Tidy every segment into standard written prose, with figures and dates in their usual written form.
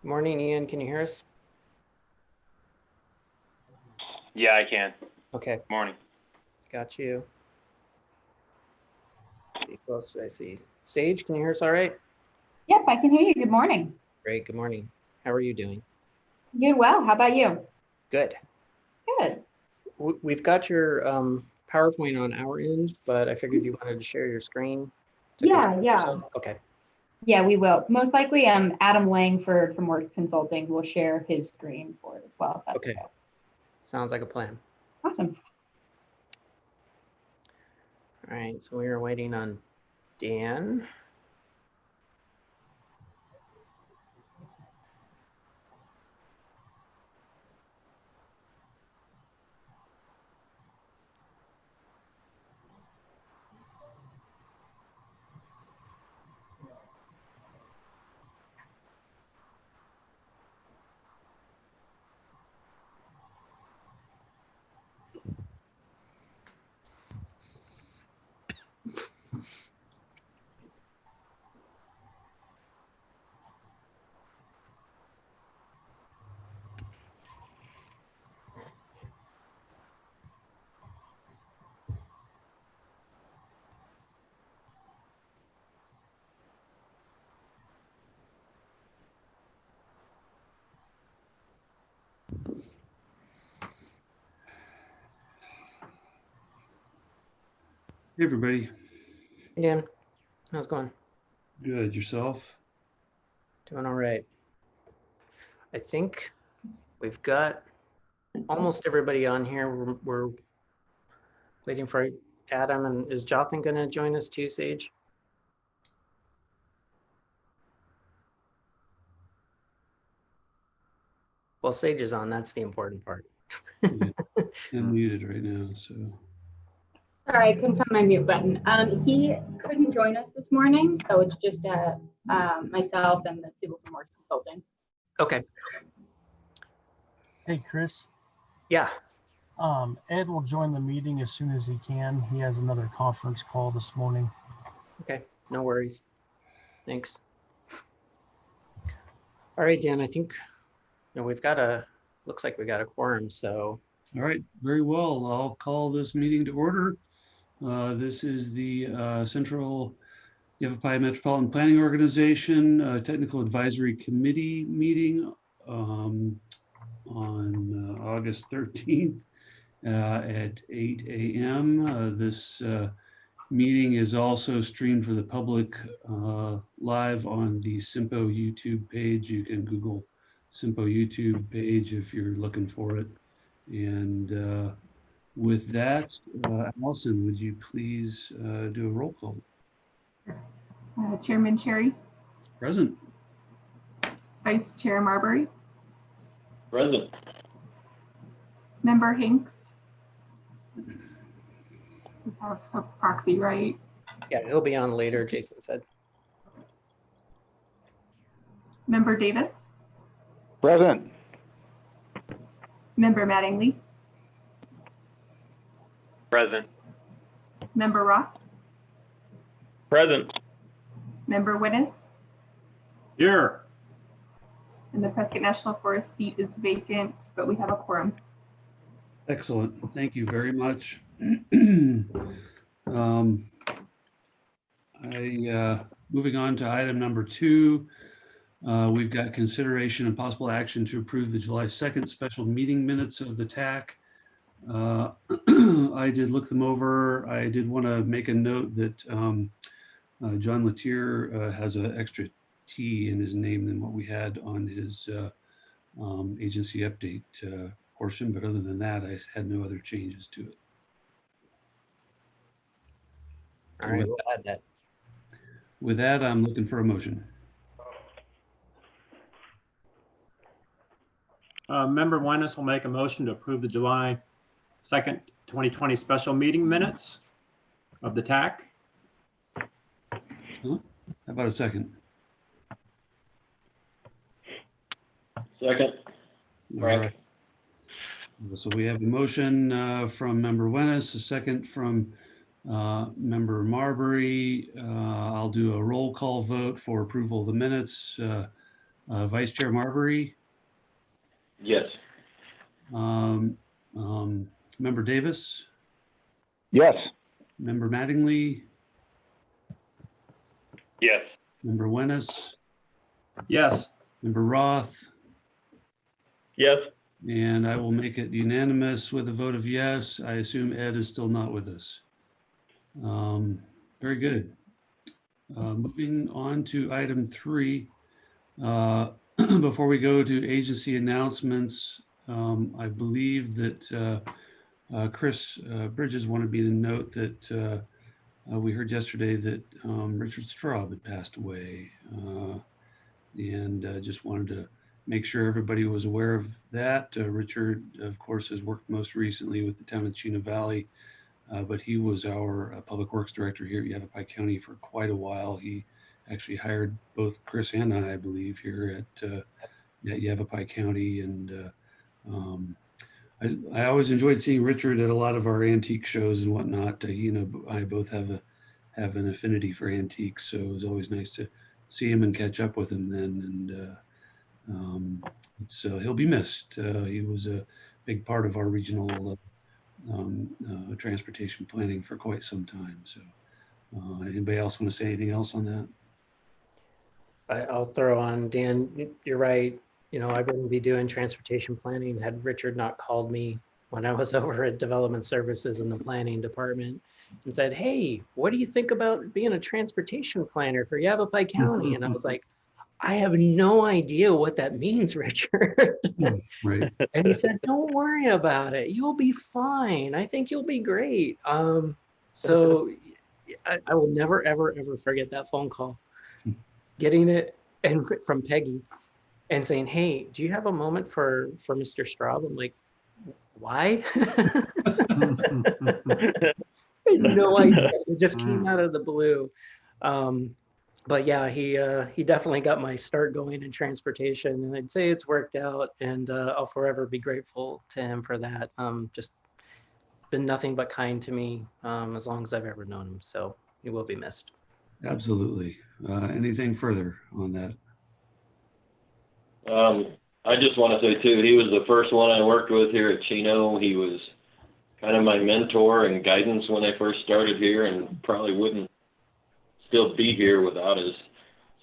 Morning, Ian. Can you hear us? Yeah, I can. Okay, Morning. got you. Let's see, who else do I see? Sage, can you hear us all right? Yep, I can hear you. Good morning. Great, good morning. How are you doing? Doing well. How about you? Good. Good. We've got your PowerPoint on our end, but I figured you wanted to share your screen to Yeah, control yeah. yourself. Okay, Yeah, we will. Most likely, Adam Langford from Work Consulting will share his screen for it as well. If that's okay. Sounds like a plan. Awesome. All right, so we are waiting on Dan. Hey, everybody. Hey, Dan, how's it going? Good. Yourself? Doing all right. I think we've got almost everybody on here. We're waiting for Adam, and is Jothan going to join us too, Sage? Well, Sage is on. That's the important part. Yeah, I'm muted right now, so. All right, couldn't find my mute button. He couldn't join us this morning, so it's just myself and the people from Work Consulting. Okay. Hey, Chris. Yeah. Ed will join the meeting as soon as he can. He has another conference call this morning. Okay. No worries. Thanks. All right, Dan, I think we've got looks like we got a quorum, so. All right, very well. I'll call this meeting to order. This is the Central Yavapai Metropolitan Planning Organization Technical Advisory Committee meeting on August 13th at 8 a.m. This meeting is also streamed for the public live on the CYMPO YouTube page. You can Google CYMPO YouTube page if you're looking for it. And with that, Allison, would you please do a roll call? Chairman Cherry, Present. Vice Chair Marbury, Present. Member Hinks. We have a proxy, right? Yeah, he'll be on later, Jason said. Member Davis, Present. Member Mattingly, Present. Member Roth, Present. Member Winnis, Here. and the Prescott National Forest seat is vacant, but we have a quorum. Excellent. Thank you very much. Moving on to item number 2, we've got consideration and possible action to approve the July 2nd special meeting minutes of the TAC. I did look them over. I did want to make a note that John Latier has an extra T in his name than what we had on his agency update portion, but other than that, I had no other changes to it. All right, we'll add that. With that, I'm looking for a motion. Member Winnis will make a motion to approve the July 2nd, 2020 special meeting minutes of the TAC. How about a second? Second. All right. So we have a motion from Member Winnis, a second from Member Marbury. I'll do a roll call vote for approval of the minutes. Vice Chair Marbury, Yes. Member Davis, Yes. Member Mattingly, Yes. Member Wennis, Yes. Member Roth, Yes. and I will make it unanimous with a vote of yes. I assume Ed is still not with us. Very good. Moving on to item 3. Before we go to agency announcements, I believe that Chris Bridges wanted me to note that we heard yesterday that Richard Straub had passed away, and just wanted to make sure everybody was aware of that. Richard, of course, has worked most recently with the town of Chino Valley, but he was our public works director here at Yavapai County for quite a while. He actually hired both Chris and I believe, here at Yavapai County, and I always enjoyed seeing Richard at a lot of our antique shows and whatnot. I both have an affinity for antiques, so it was always nice to see him and catch up with him then. And he'll be missed. He was a big part of our regional transportation planning for quite some time. So, anybody else want to say anything else on that? I'll throw on, Dan, you're right. I wouldn't be doing transportation planning had Richard not called me when I was over at Development Services in the planning department and said, hey, what do you think about being a transportation planner for Yavapai County? And I was like, I have no idea what that means, Richard. Right. And he said, don't worry about it. You'll be fine. I think you'll be great. So I will never, ever, ever forget that phone call. Getting it and from Peggy and saying, hey, do you have a moment for Mr. Straub? I'm like, why? No idea. It just came out of the blue. But yeah, he definitely got my start going in transportation, and I'd say it's worked out, and I'll forever be grateful to him for that. Just been nothing but kind to me as long as I've ever known him. So he will be missed. Absolutely. Anything further on that? I just want to say too, he was the first one I worked with here at Chino. He was kind of my mentor and guidance when I first started here, and probably wouldn't still be here without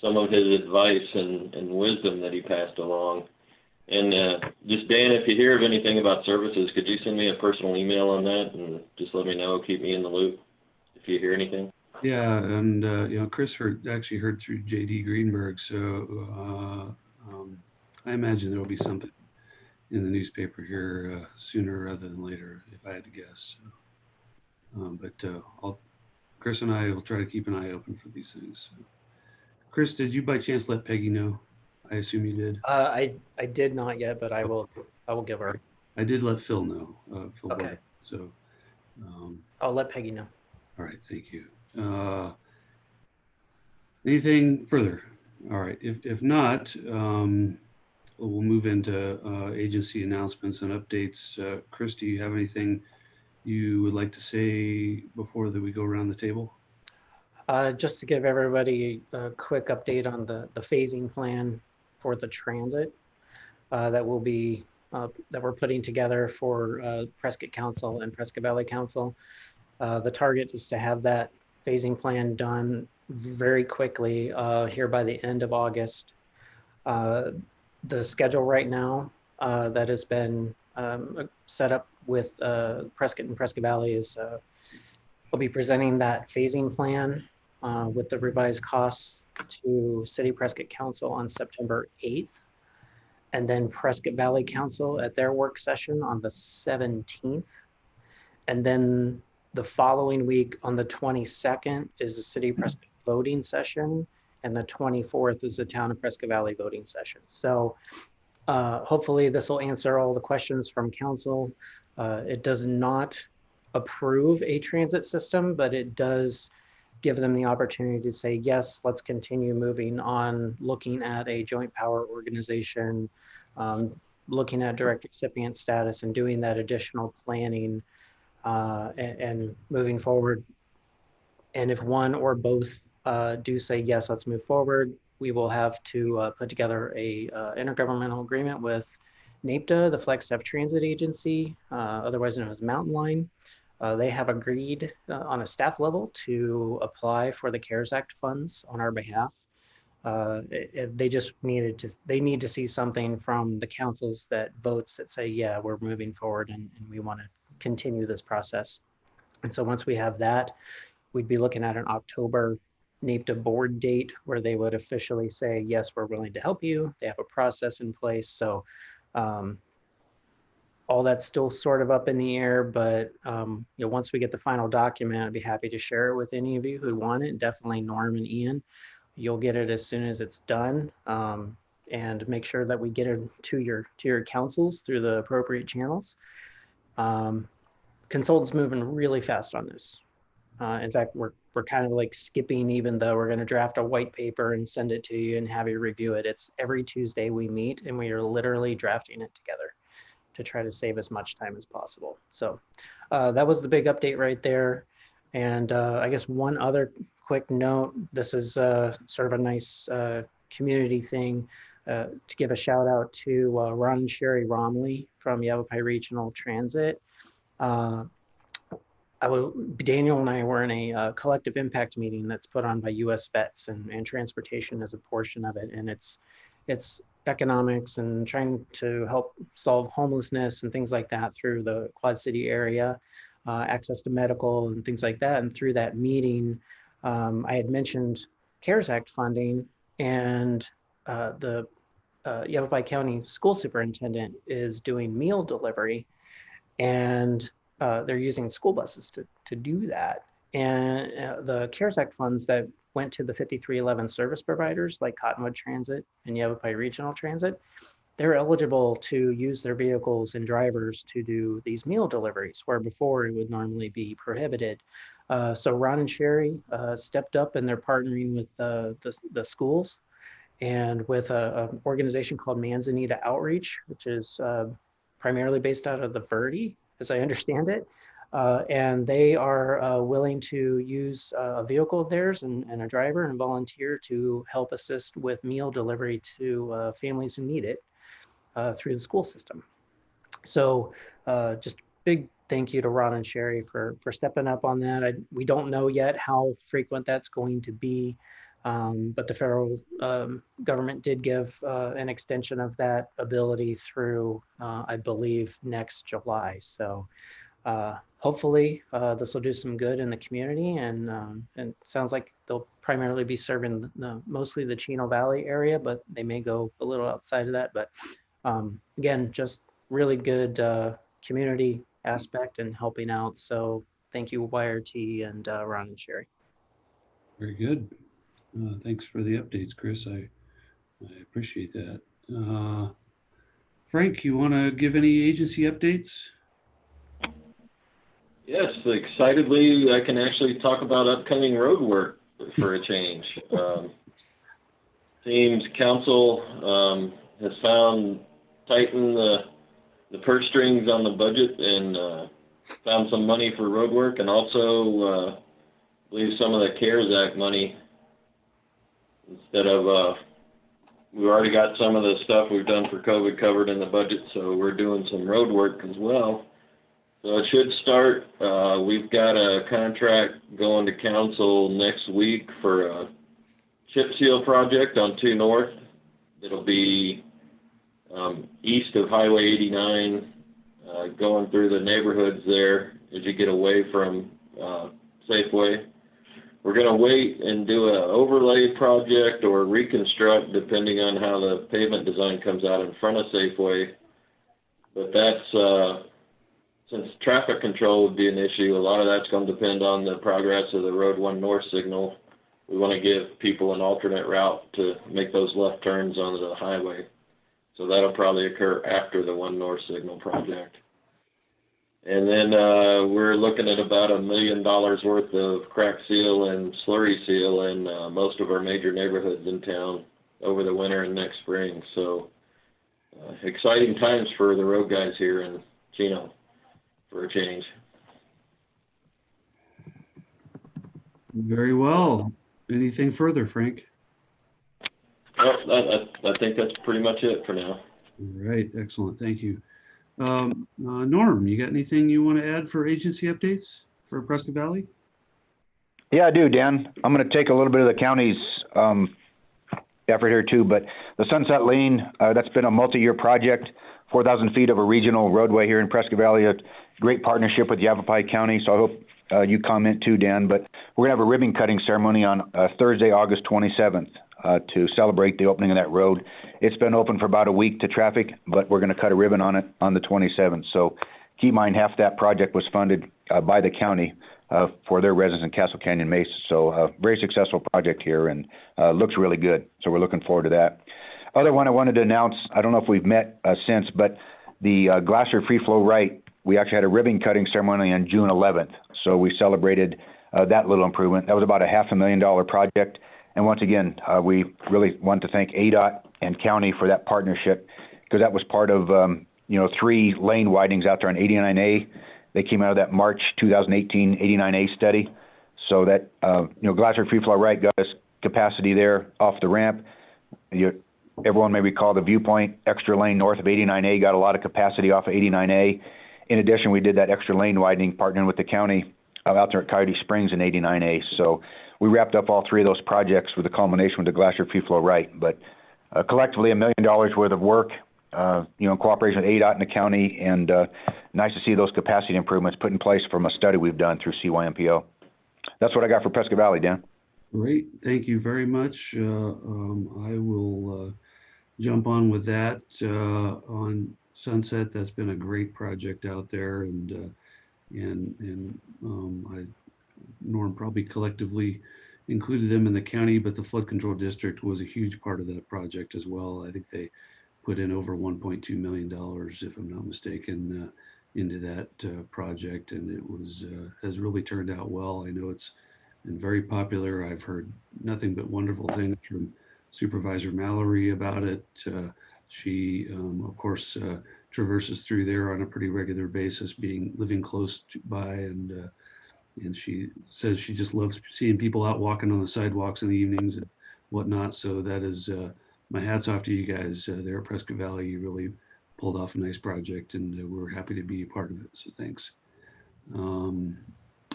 some of his advice and wisdom that he passed along. And just Dan, if you hear of anything about services, could you send me a personal email on that and just let me know, keep me in the loop if you hear anything? Yeah, and Chris actually heard through JD Greenberg, so I imagine there will be something in the newspaper here sooner rather than later, if I had to guess. But Chris and I will try to keep an eye open for these things. So. Chris, did you by chance let Peggy know? I assume you did. I did not yet, but I will give her. I did let Phil know. Phil Okay. Butler, so I'll let Peggy know. all right, thank you. Anything further? All right, if not, we'll move into agency announcements and updates. Chris, do you have anything you would like to say before that we go around the table? Just to give everybody a quick update on the phasing plan for the transit that we're putting together for Prescott Council and Prescott Valley Council. The target is to have that phasing plan done very quickly here by the end of August. The schedule right now that has been set up with Prescott and Prescott Valley is we'll be presenting that phasing plan with the revised costs to City Prescott Council on September 8th, and then Prescott Valley Council at their work session on the 17th. And then the following week on the 22nd is the City Prescott voting session, and the 24th is the Town of Prescott Valley voting session. So hopefully this will answer all the questions from council. It does not approve a transit system, but it does give them the opportunity to say, yes, let's continue moving on, looking at a joint power organization, looking at direct recipient status and doing that additional planning and moving forward. And if one or both do say, yes, let's move forward, we will have to put together a intergovernmental agreement with NAPTA, the Flagstaff Transit Agency, otherwise known as Mountain Line. They have agreed on a staff level to apply for the CARES Act funds on our behalf. They just need to see something from the councils that votes that say, yeah, we're moving forward and we want to continue this process. And so once we have that, we'd be looking at an October NAPTA board date where they would officially say, yes, we're willing to help you. They have a process in place. So all that's still sort of up in the air, but once we get the final document, I'd be happy to share it with any of you who want it. Definitely Norm and Ian. You'll get it as soon as it's done, and make sure that we get it to your councils through the appropriate channels. Consultants moving really fast on this. In fact, we're kind of like skipping, even though we're going to draft a white paper and send it to you and have you review it. It's every Tuesday we meet and we are literally drafting it together to try to save as much time as possible. So that was the big update right there. And I guess one other quick note, this is sort of a nice community thing to give a shout out to Ron and Sherry Romley from Yavapai Regional Transit. Daniel and I were in a collective impact meeting that's put on by US Vets, and transportation is a portion of it. And it's economics and trying to help solve homelessness and things like that through the Quad City area, access to medical and things like that. And through that meeting, I had mentioned CARES Act funding, and the Yavapai County school superintendent is doing meal delivery, and they're using school buses to do that. And the CARES Act funds that went to the 5311 service providers like Cottonwood Transit and Yavapai Regional Transit, they're eligible to use their vehicles and drivers to do these meal deliveries, where before it would normally be prohibited. So Ron and Sherry stepped up, and they're partnering with the schools and with an organization called Manzanita Outreach, which is primarily based out of the Verde, as I understand it. And they are willing to use a vehicle of theirs and a driver and a volunteer to help assist with meal delivery to families who need it through the school system. So just big thank you to Ron and Sherry for stepping up on that. We don't know yet how frequent that's going to be, but the federal government did give an extension of that ability through, I believe, next July. So hopefully this will do some good in the community, and it sounds like they'll primarily be serving mostly the Chino Valley area, but they may go a little outside of that. But again, just really good community aspect and helping out. So thank you, YRT and Ron and Sherry. Very good. Thanks for the updates, Chris. I appreciate that. Frank, you want to give any agency updates? Yes, excitedly, I can actually talk about upcoming road work for a change. Seems council has found tighten the purse strings on the budget and found some money for road work, and also believe some of the CARES Act money, instead of we've already got some of the stuff we've done for COVID covered in the budget, so we're doing some road work as well. So it should start. We've got a contract going to council next week for a chip seal project on 2 North. It'll be east of Highway 89, going through the neighborhoods there as you get away from Safeway. We're going to wait and do an overlay project or reconstruct, depending on how the pavement design comes out in front of Safeway. But that's, since traffic control would be an issue, a lot of that's going to depend on the progress of the Road 1 North signal. We want to give people an alternate route to make those left turns onto the highway. So that'll probably occur after the 1 North signal project. And then we're looking at about $1 million worth of crack seal and slurry seal in most of our major neighborhoods in town over the winter and next spring. So exciting times for the road guys here in Chino for a change. Very well. Anything further, Frank? Well, I think that's pretty much it for now. All right, excellent, thank you. Norm, you got anything you want to add for agency updates for Prescott Valley? Yeah, I do, Dan. I'm going to take a little bit of the county's effort here too, but the Sunset Lane, that's been a multi-year project, 4,000 feet of a regional roadway here in Prescott Valley, a great partnership with Yavapai County, so I hope you comment too, Dan, but we're going to have a ribbon cutting ceremony on Thursday, August 27th to celebrate the opening of that road. It's been open for about a week to traffic, but we're going to cut a ribbon on it on the 27th. So keep in mind, half that project was funded by the county for their residents in Castle Canyon Mesa. So a very successful project here and looks really good. So we're looking forward to that. Other one I wanted to announce, I don't know if we've met since, but the Glasser Free Flow Right, we actually had a ribbon cutting ceremony on June 11th. So we celebrated that little improvement. That was about a $500,000 project. And once again, we really want to thank ADOT and county for that partnership, because that was part of 3 lane widenings out there on 89A. They came out of that March 2018 89A study. So that Glasser Free Flow Right got us capacity there off the ramp. Everyone may recall the Viewpoint extra lane north of 89A got a lot of capacity off of 89A. In addition, we did that extra lane widening partnering with the county out there at Coyote Springs in 89A. So we wrapped up all 3 of those projects with a culmination with the Glasser Free Flow Right. But collectively, $1 million worth of work, in cooperation with ADOT and the county, and nice to see those capacity improvements put in place from a study we've done through CYMPO. That's what I got for Prescott Valley, Dan. Great, thank you very much. I will jump on with that on Sunset. That's been a great project out there, and Norm probably collectively included them in the county, but the flood control district was a huge part of that project as well. I think they put in over $1.2 million, if I'm not mistaken, into that project, and it was has really turned out well. I know it's been very popular. I've heard nothing but wonderful things from Supervisor Mallory about it. She, of course, traverses through there on a pretty regular basis, living close by, and she says she just loves seeing people out walking on the sidewalks in the evenings and whatnot. So that is my hat's off to you guys there at Prescott Valley. You really pulled off a nice project, and we're happy to be a part of it. So thanks.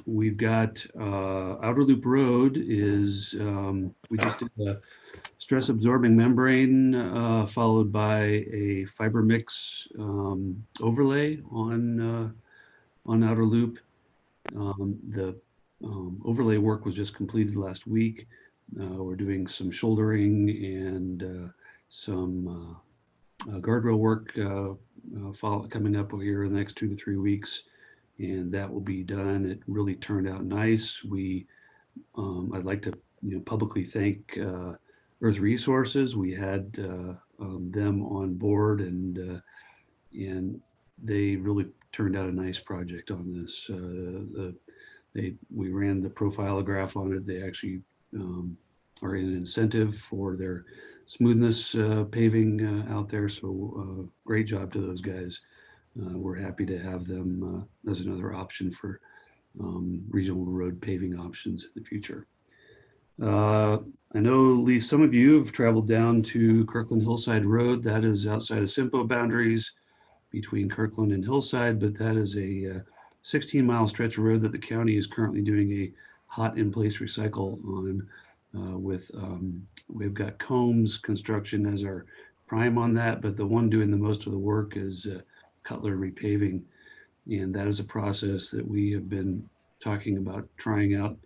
We've got Outer Loop Road is, we just did a stress absorbing membrane followed by a fiber mix overlay on Outer Loop. The overlay work was just completed last week. We're doing some shouldering and some guardrail work coming up here in the next 2 to 3 weeks, and that will be done. It really turned out nice. I'd like to publicly thank Earth Resources. We had them on board, and they really turned out a nice project on this. We ran the profilograph on it. They actually are in an incentive for their smoothness paving out there. So great job to those guys. We're happy to have them as another option for regional road paving options in the future. I know at least some of you have traveled down to Kirkland Hillside Road. That is outside of CYMPO boundaries between Kirkland and Hillside, but that is a 16-mile stretch of road that the county is currently doing a hot in place recycle on we've got Combs Construction as our prime on that, but the one doing the most of the work is Cutler Repaving. And that is a process that we have been talking about trying out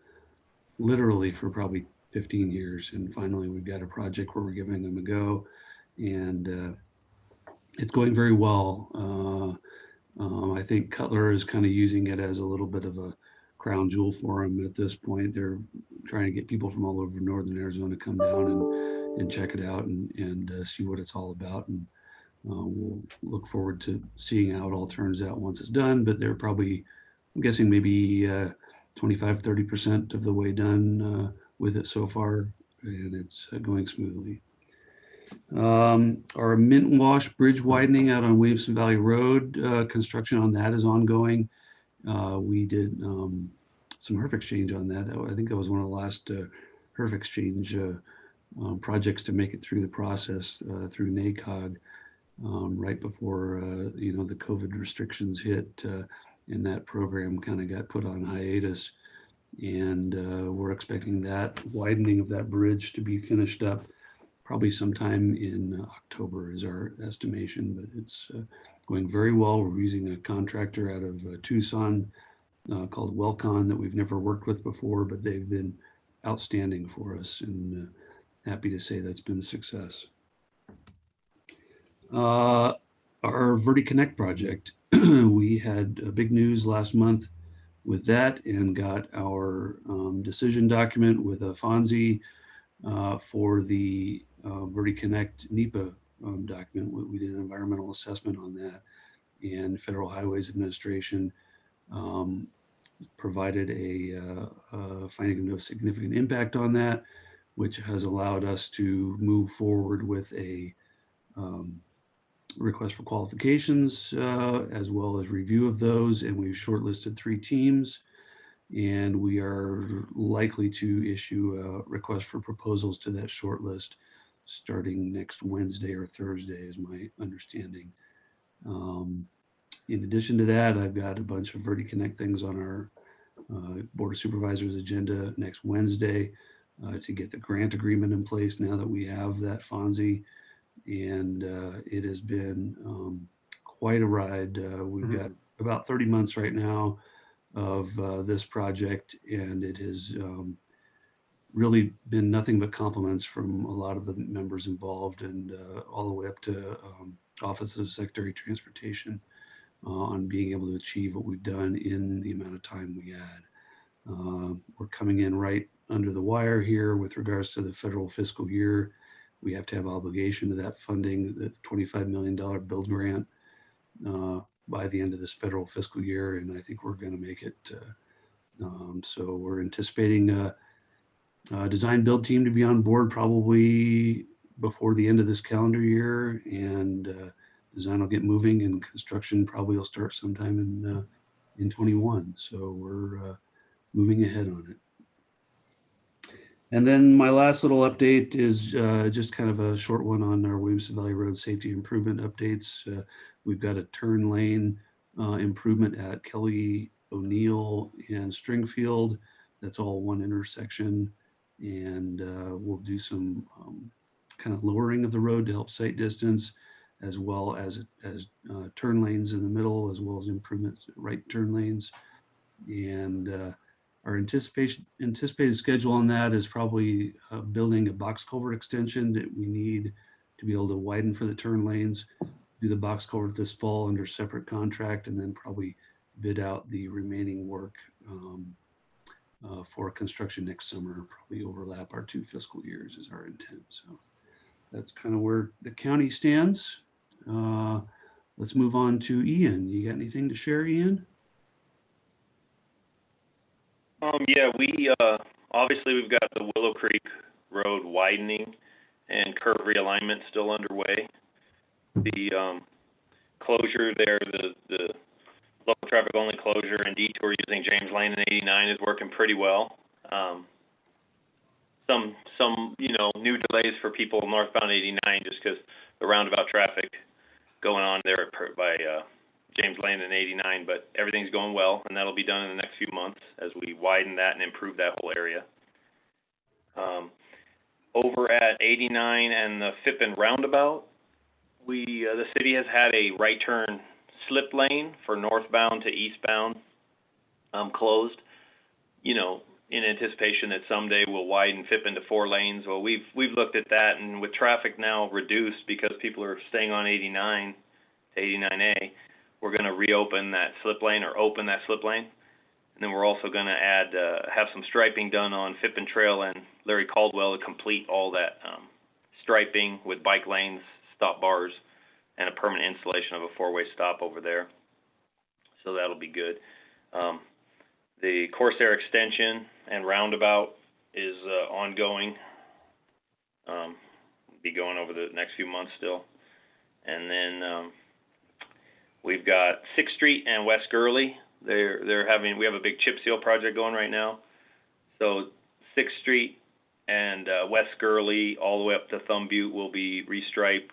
literally for probably 15 years. And finally, we've got a project where we're giving them a go, and it's going very well. I think Cutler is kind of using it as a little bit of a crown jewel for them at this point. They're trying to get people from all over northern Arizona to come down and check it out and see what it's all about. And we'll look forward to seeing how it all turns out once it's done. But they're probably, I'm guessing, maybe 25–30% of the way done with it so far, and it's going smoothly. Our Mint Wash Bridge widening out on Williamson Valley Road, construction on that is ongoing. We did some HERF exchange on that. I think that was one of the last HERF exchange projects to make it through the process through NACOG right before the COVID restrictions hit, and that program kind of got put on hiatus. And we're expecting that widening of that bridge to be finished up probably sometime in October is our estimation, but it's going very well. We're using a contractor out of Tucson called Welcon that we've never worked with before, but they've been outstanding for us, and happy to say that's been a success. Our VertiConnect project, we had big news last month with that and got our decision document with a FONSI for the VertiConnect NEPA document. We did an environmental assessment on that, and Federal Highways Administration provided a finding of no significant impact on that, which has allowed us to move forward with a request for qualifications as well as review of those. And we've shortlisted 3 teams, and we are likely to issue a request for proposals to that shortlist starting next Wednesday or Thursday is my understanding. In addition to that, I've got a bunch of VertiConnect things on our Board of Supervisors agenda next Wednesday to get the grant agreement in place now that we have that FONSI. And it has been quite a ride. We've got about 30 months right now of this project, and it has really been nothing but compliments from a lot of the members involved, and all the way up to Office of Secretary of Transportation on being able to achieve what we've done in the amount of time we had. We're coming in right under the wire here with regards to the federal fiscal year. We have to have obligation to that funding, that $25 million build grant by the end of this federal fiscal year, and I think we're going to make it. So we're anticipating a design build team to be on board probably before the end of this calendar year, and design will get moving, and construction probably will start sometime in 21. So we're moving ahead on it. And then my last little update is just kind of a short one on our Williamson Valley Road safety improvement updates. We've got a turn lane improvement at Kelly O'Neill and Stringfield. That's all one intersection. And we'll do some kind of lowering of the road to help sight distance, as well as turn lanes in the middle, as well as improvements at right turn lanes. And our anticipated schedule on that is probably building a box culvert extension that we need to be able to widen for the turn lanes, do the box culvert this fall under separate contract, and then probably bid out the remaining work for construction next summer, probably overlap our 2 fiscal years is our intent. So that's kind of where the county stands. Let's move on to Ian. You got anything to share, Ian? Yeah, we obviously we've got the Willow Creek Road widening and curve realignment still underway. The closure there, the local traffic only closure and detour using James Lane and 89 is working pretty well. Some new delays for people northbound 89 just because the roundabout traffic going on there by James Lane and 89, but everything's going well, and that'll be done in the next few months as we widen that and improve that whole area. Over at 89 and the Phippen roundabout, the city has had a right turn slip lane for northbound to eastbound closed, in anticipation that someday we'll widen Phippen to 4 lanes. Well, we've looked at that, and with traffic now reduced because people are staying on 89 to 89A, we're going to reopen that slip lane, or open that slip lane. And then we're also going to add, have some striping done on Phippen Trail and Larry Caldwell to complete all that striping with bike lanes, stop bars, and a permanent installation of a 4-way stop over there. So that'll be good. The Corsair extension and roundabout is ongoing. Be going over the next few months still. And then we've got 6th Street and West Gurley. We have a big chip seal project going right now. So 6th Street and West Gurley all the way up to Thumb Butte will be restriped.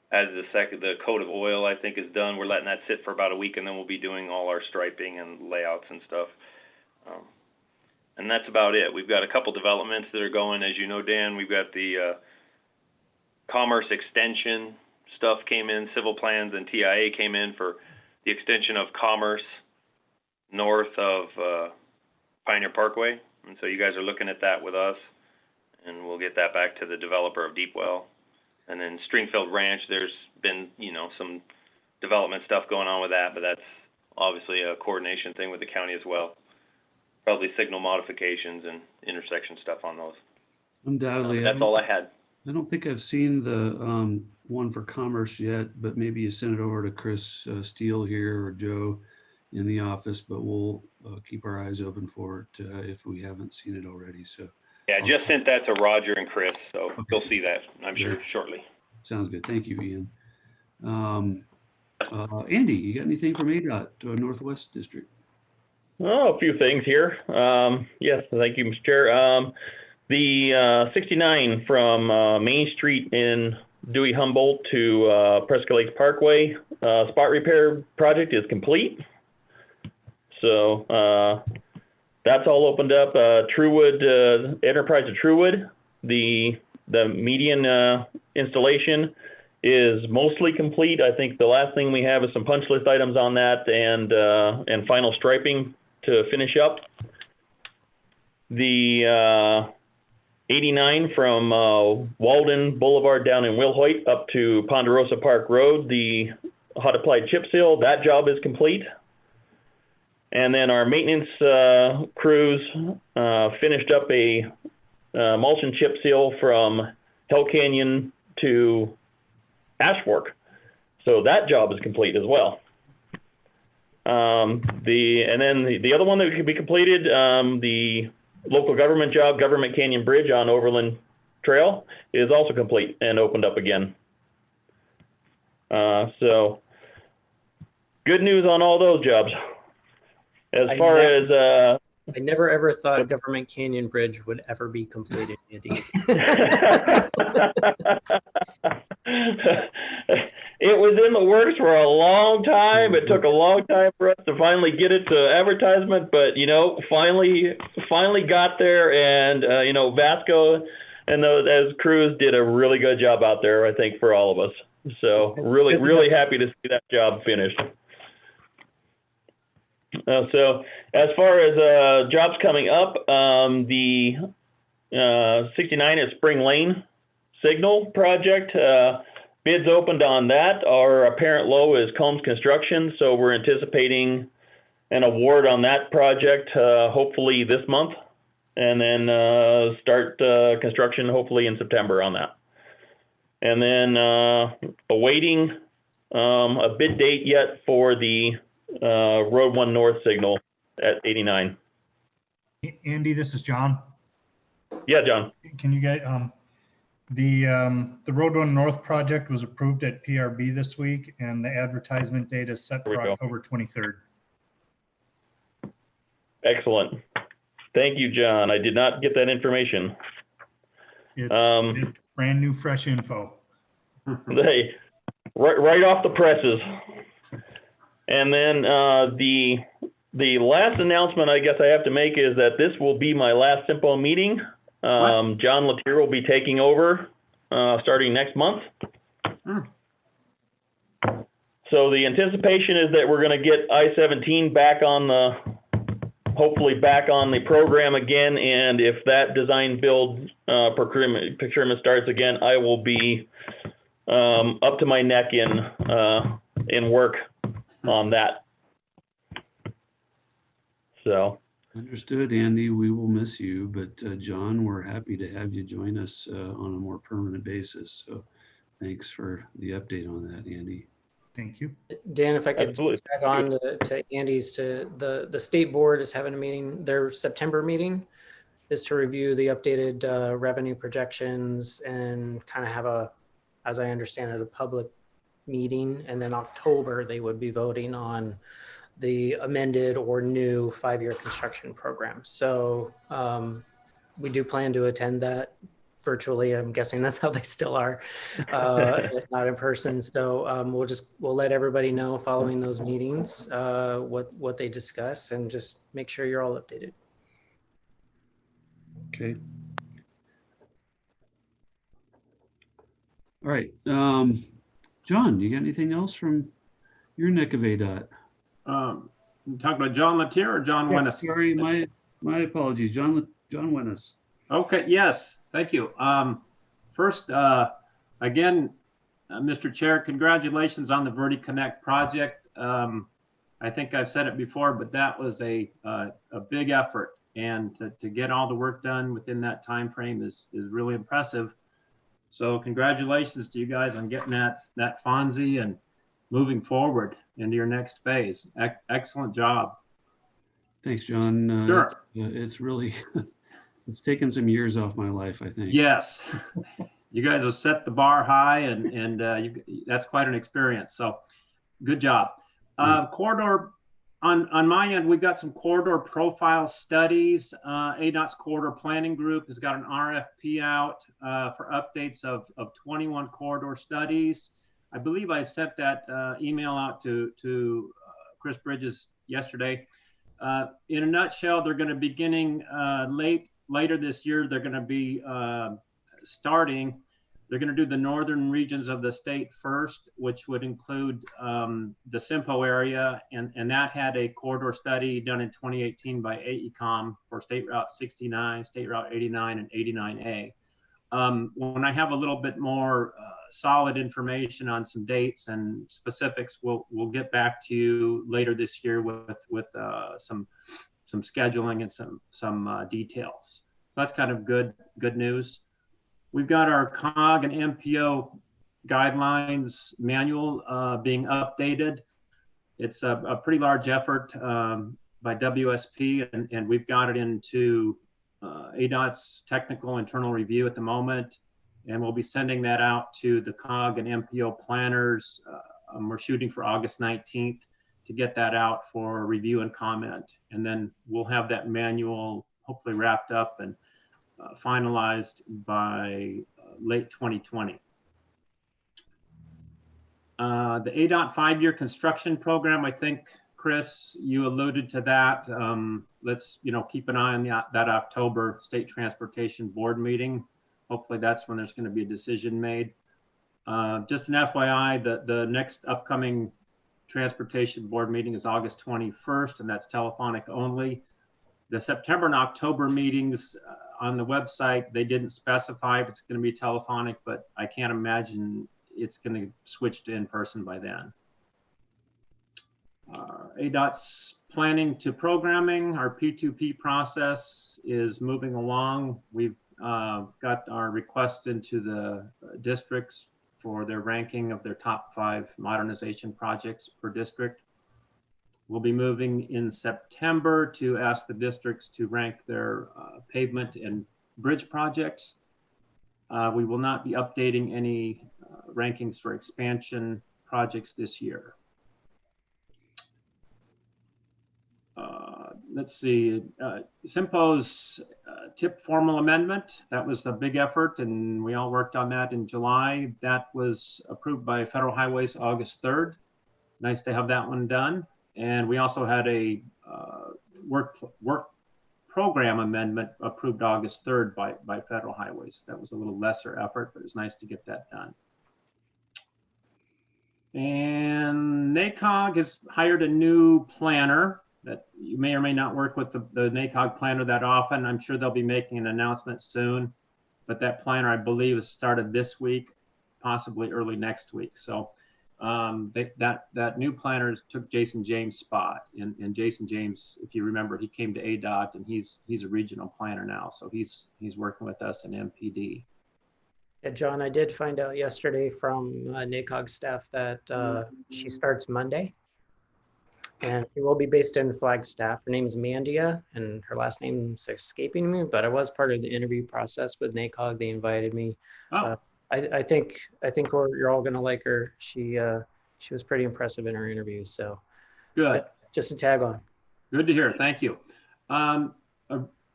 As the coat of oil, I think, is done, we're letting that sit for about a week, and then we'll be doing all our striping and layouts and stuff. And that's about it. We've got a couple developments that are going, as you know, Dan. We've got the Commerce extension stuff came in, civil plans and TIA came in for the extension of Commerce north of Pioneer Parkway. And so you guys are looking at that with us, and we'll get that back to the developer of Deepwell. And then Stringfield Ranch, there's been, some development stuff going on with that, but that's obviously a coordination thing with the county as well. Probably signal modifications and intersection stuff on those. Undoubtedly. That's all I had. I don't think I've seen the one for Commerce yet, but maybe you send it over to Chris Steele here or Joe in the office, but we'll keep our eyes open for it if we haven't seen it already. So yeah, I just sent that to Roger and Chris, so okay. You'll see that, I'm sure, shortly. Sounds good. Thank you, Ian. Andy, you got anything from ADOT Northwest District? Oh, a few things here. Yes, thank you, Mr. Chair. The 69 from Main Street in Dewey Humboldt to Prescott Lakes Parkway spot repair project is complete. So that's all opened up. Truewood, Enterprise of Truewood, the median installation is mostly complete. I think the last thing we have is some punch list items on that and final striping to finish up. The 89 from Walden Boulevard down in Wilhoit up to Ponderosa Park Road, the hot applied chip seal, that job is complete. And then our maintenance crews finished up a mulch and chip seal from Hell Canyon to Ash Fork. So that job is complete as well. And then the other one that could be completed, the local government job, Government Canyon Bridge on Overland Trail, is also complete and opened up again. So good news on all those jobs. As far as I never ever thought Government Canyon Bridge would ever be completed, Andy. It was in the works for a long time. It took a long time for us to finally get it to advertisement, but finally got there, and Vasco and those crews did a really good job out there, I think, for all of us. So really happy to see that job finished. So as far as jobs coming up, the 69 is Spring Lane Signal project. Bids opened on that. Our apparent low is Combs Construction, so we're anticipating an award on that project hopefully this month, and then start construction hopefully in September on that. And then awaiting a bid date yet for the Road 1 North signal at 89. Andy, this is John. Yeah, John. Can you get the Road 1 North project was approved at PRB this week, and the advertisement date is set for October 23rd. Excellent. Thank you, John. I did not get that information. It's brand new, fresh info. Hey, right off the presses. And then the last announcement I guess I have to make is that this will be my last CYMPO meeting. John Latier will be taking over starting next month. So the anticipation is that we're going to get I-17 back on hopefully back on the program again. And if that design build procurement starts again, I will be up to my neck in work on that. So understood, Andy. We will miss you, but John, we're happy to have you join us on a more permanent basis. So thanks for the update on that, Andy. Thank you. Dan, if I could tag on to Andy's, the state board is having a meeting. Their September meeting is to review the updated revenue projections and kind of have a, as I understand it, a public meeting. And then October, they would be voting on the amended or new 5-year construction program. So we do plan to attend that virtually. I'm guessing that's how they still are, not in person. So we'll let everybody know following those meetings what they discuss, and just make sure you're all updated. Okay. All right. John, you got anything else from your neck of ADOT? You talking about John Latier or John Wennis? Sorry, my apologies. John Wennis. Okay, yes, thank you. First, again, Mr. Chair, congratulations on the Verde Connect project. I think I've said it before, but that was a big effort, and to get all the work done within that time frame is really impressive. So congratulations to you guys on getting that FONSI and moving forward into your next phase. Excellent job. Thanks, John. Sure. It's really, it's taken some years off my life, I think. Yes. You guys have set the bar high, and that's quite an experience. So good job. Corridor, on my end, we've got some corridor profile studies. ADOT's corridor planning group has got an RFP out for updates of 21 corridor studies. I believe I sent that email out to Chris Bridges yesterday. In a nutshell, they're going to be beginning later this year. They're going to be starting. They're going to do the northern regions of the state first, which would include the CYMPO area, and that had a corridor study done in 2018 by AECOM for State Route 69, State Route 89, and 89A. When I have a little bit more solid information on some dates and specifics, we'll get back to you later this year with some scheduling and some details. So that's kind of good news. We've got our COG and MPO guidelines manual being updated. It's a pretty large effort by WSP, and we've got it into ADOT's technical internal review at the moment, and we'll be sending that out to the COG and MPO planners. We're shooting for August 19th to get that out for review and comment, and then we'll have that manual hopefully wrapped up and finalized by late 2020. The ADOT 5-year construction program, I think, Chris, you alluded to that. Let's keep an eye on that October State Transportation Board meeting. Hopefully that's when there's going to be a decision made. Just an FYI, the next upcoming Transportation Board meeting is August 21st, and that's telephonic only. The September and October meetings on the website, they didn't specify if it's going to be telephonic, but I can't imagine it's going to switch to in-person by then. ADOT's planning to programming, our P2P process is moving along. We've got our requests into the districts for their ranking of their top 5 modernization projects per district. We'll be moving in September to ask the districts to rank their pavement and bridge projects. We will not be updating any rankings for expansion projects this year. Let's see, CYMPO's TIP formal amendment, that was a big effort, and we all worked on that in July. That was approved by Federal Highways August 3rd. Nice to have that one done. And we also had a work program amendment approved August 3rd by Federal Highways. That was a little lesser effort, but it was nice to get that done. And NACOG has hired a new planner that you may or may not work with the NACOG planner that often. I'm sure they'll be making an announcement soon, but that planner, I believe, has started this week, possibly early next week. So that new planner took Jason James' spot, and Jason James, if you remember, he came to ADOT, and he's a regional planner now, so he's working with us in MPD. Yeah, John, I did find out yesterday from NACOG staff that she starts Monday, and she will be based in Flagstaff. Her name is Mandia, and her last name's escaping me, but I was part of the interview process with NACOG. They invited me. Oh. I think you're all gonna like her. She was pretty impressive in her interview. So good. Just a tag on. Good to hear. Thank you.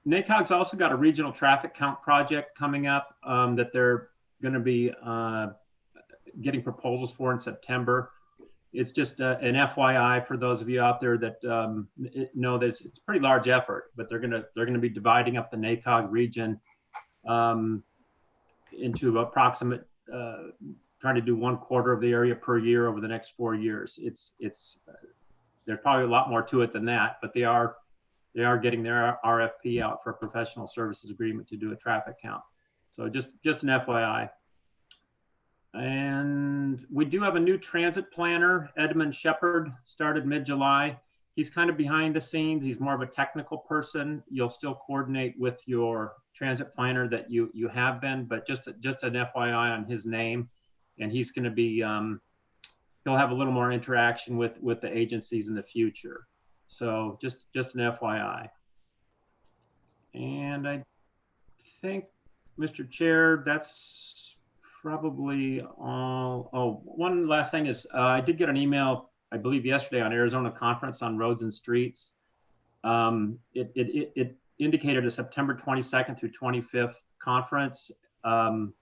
NACOG's also got a regional traffic count project coming up that they're going to be getting proposals for in September. It's just an FYI for those of you out there that know that it's a pretty large effort, but they're gonna be dividing up the NACOG region into approximate, trying to do 1/4 of the area per year over the next 4 years. There's probably a lot more to it than that, but they are getting their RFP out for a professional services agreement to do a traffic count. So just an FYI. And we do have a new transit planner, Edmund Shepard, started mid-July. He's kind of behind the scenes. He's more of a technical person. You'll still coordinate with your transit planner that you have been, but just an FYI on his name. And he's going to be, he'll have a little more interaction with the agencies in the future. So just an FYI. And I think, Mr. Chair, that's probably all. Oh, one last thing is I did get an email, I believe yesterday, on Arizona Conference on Roads and Streets. It indicated a September 22nd through 25th conference. And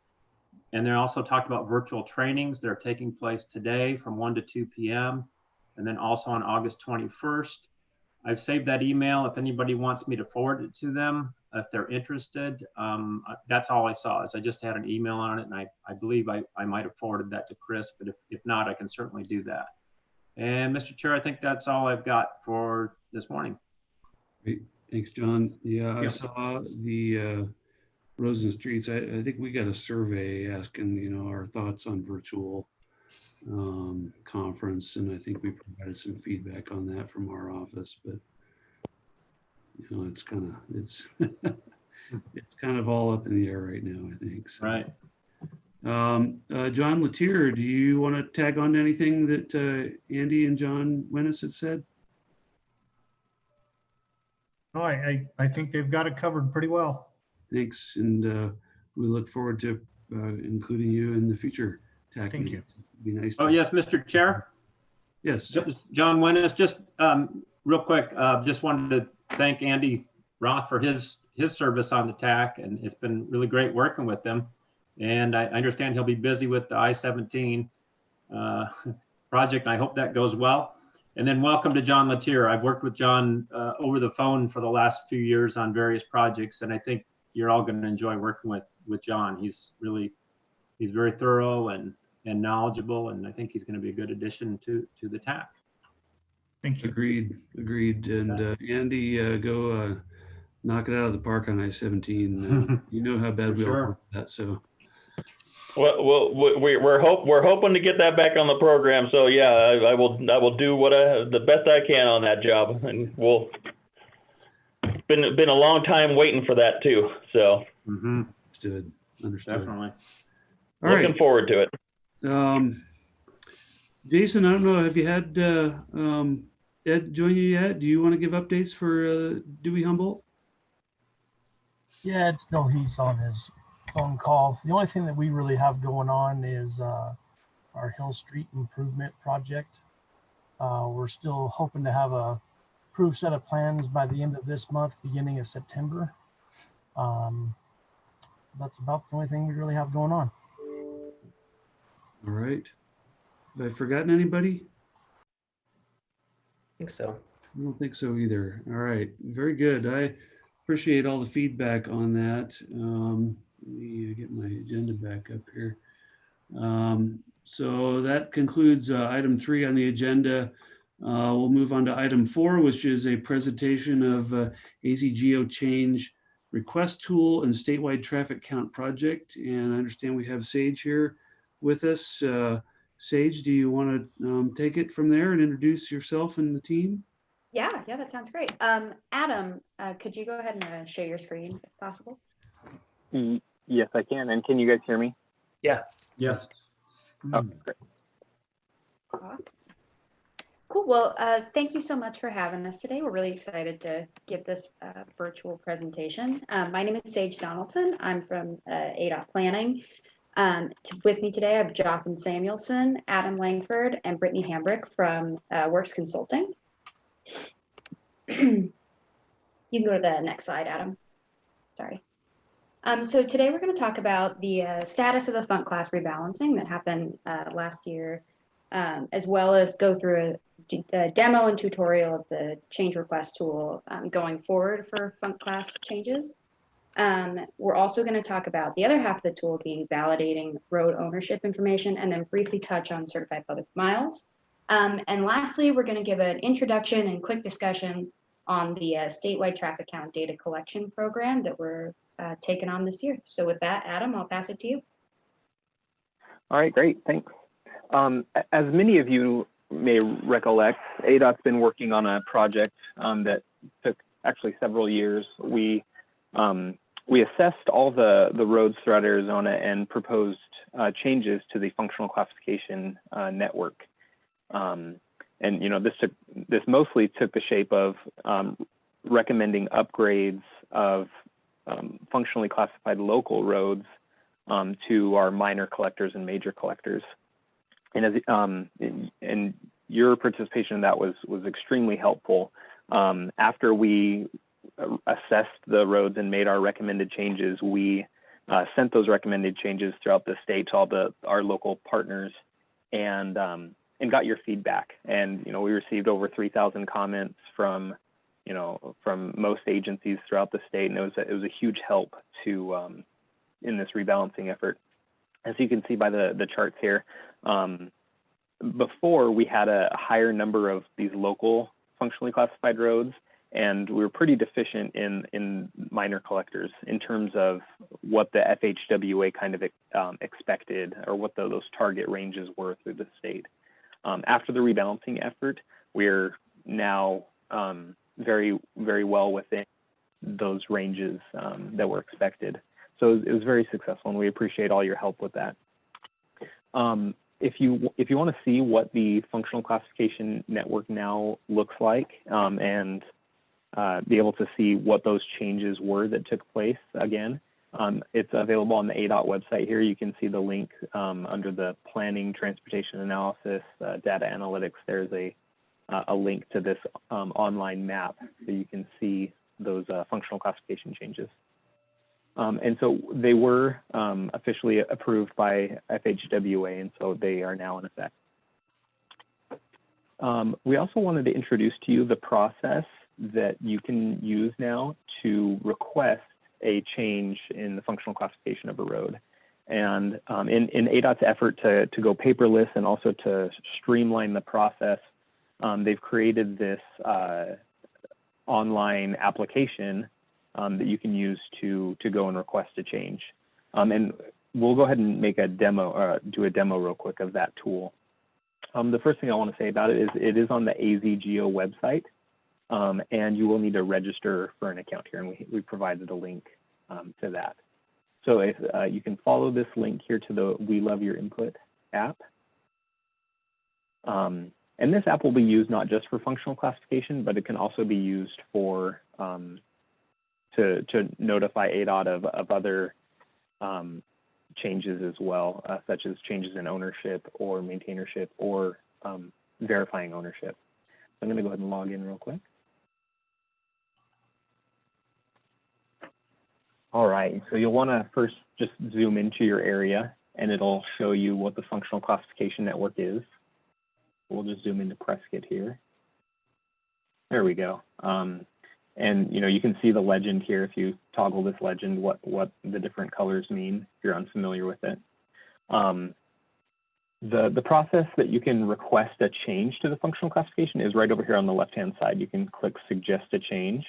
they also talked about virtual trainings. They're taking place today from 1 to 2 p.m. and then also on August 21st. I've saved that email if anybody wants me to forward it to them, if they're interested. That's all I saw, is I just had an email on it, and I believe I might have forwarded that to Chris, but if not, I can certainly do that. And Mr. Chair, I think that's all I've got for this morning. Great, thanks, John. Yeah, I saw the Roads and Streets. I think we got a survey asking, our thoughts on virtual conference, and I think we provided some feedback on that from our office, but it's kind of it's kind of all up in the air right now, I think. So. Right. John Latier, do you want to tag on to anything that Andy and John Wennis have said? No, I think they've got it covered pretty well. Thanks, and we look forward to including you in the future TAC Thank meetings. you. It'd be nice. Oh, yes, Mr. Chair. Yes. John Wennis, just real quick, just wanted to thank Andy Roth for his service on the TAC, and it's been really great working with them. And I understand he'll be busy with the I-17 project, and I hope that goes well. And then welcome to John Latier. I've worked with John over the phone for the last few years on various projects, and I think you're all going to enjoy working with John. He's very thorough and knowledgeable, and I think he's going to be a good addition to the TAC. Thank you. Agreed. And Andy, go knock it out of the park on I-17. You know how bad we all want that. So. Well, we're hoping to get that back on the program. So yeah, I will do the best I can on that job, and been a long time waiting for that too. So. Understood. Definitely. Looking forward to it. Jason, I don't know, have you had Ed join you yet? Do you want to give updates for Dewey Humboldt? Yeah, it's still he's on his phone call. The only thing that we really have going on is our Hill Street improvement project. We're still hoping to have a approved set of plans by the end of this month, beginning of September. That's about the only thing we really have going on. All right. Have I forgotten anybody? I think so. I don't think so either. All right. Very good. I appreciate all the feedback on that. Let me get my agenda back up here. So that concludes item 3 on the agenda. We'll move on to item 4, which is a presentation of AZ GeoChange request tool and statewide traffic count project. And I understand we have Sage here with us. Sage, do you want to take it from there and introduce yourself and the team? Yeah, that sounds great. Adam, could you go ahead and share your screen if possible? Yes, I can. And can you guys hear me? Yeah. Yes. Oh, great. Awesome. Cool. Well, thank you so much for having us today. We're really excited to give this virtual presentation. My name is Sage Donaldson. I'm from ADOT Planning. With me today, I have Jotham Samuelson, Adam Langford, and Brittany Hambrick from Works Consulting. You can go to the next slide, Adam. Sorry. So today we're going to talk about the status of the funk class rebalancing that happened last year, as well as go through a demo and tutorial of the change request tool going forward for funk class changes. We're also going to talk about the other half of the tool being validating road ownership information, and then briefly touch on certified public miles. And lastly, we're going to give an introduction and quick discussion on the statewide traffic count data collection program that we're taking on this year. So with that, Adam, I'll pass it to you. All right, great, thanks. As many of you may recollect, ADOT's been working on a project that took actually several years. We assessed all the roads throughout Arizona and proposed changes to the functional classification network. And this mostly took the shape of recommending upgrades of functionally classified local roads to our minor collectors and major collectors. And your participation in that was extremely helpful. After we assessed the roads and made our recommended changes, we sent those recommended changes throughout the state to all our local partners and got your feedback. And we received over 3,000 comments from most agencies throughout the state, and it was a huge help to in this rebalancing effort. As you can see by the charts here, before we had a higher number of these local functionally classified roads, and we were pretty deficient in minor collectors in terms of what the FHWA kind of expected, or what those target ranges were through the state. After the rebalancing effort, we're now very, very well within those ranges that were expected. So it was very successful, and we appreciate all your help with that. If you want to see what the functional classification network now looks like, and be able to see what those changes were that took place again, it's available on the ADOT website here. You can see the link under the planning, transportation analysis, data analytics. There's a link to this online map, so you can see those functional classification changes. And so they were officially approved by FHWA, and so they are now in effect. We also wanted to introduce to you the process that you can use now to request a change in the functional classification of a road. And in ADOT's effort to go paperless and also to streamline the process, they've created this online application that you can use to go and request a change. And we'll go ahead and make a demo, do a demo real quick of that tool. The first thing I want to say about it is on the AZGO website, and you will need to register for an account here, and we provided a link to that. So if you can follow this link here to the We Love Your Input app. And this app will be used not just for functional classification, but it can also be used for to notify ADOT of other changes as well, such as changes in ownership or maintainership or verifying ownership. I'm going to go ahead and log in real quick. All right, so you'll want to first just zoom into your area, and it'll show you what the functional classification network is. We'll just zoom into Prescott here. There we go. And you can see the legend here. If you toggle this legend, what the different colors mean, if you're unfamiliar with it. The process that you can request a change to the functional classification is right over here on the left-hand side. You can click Suggest a Change,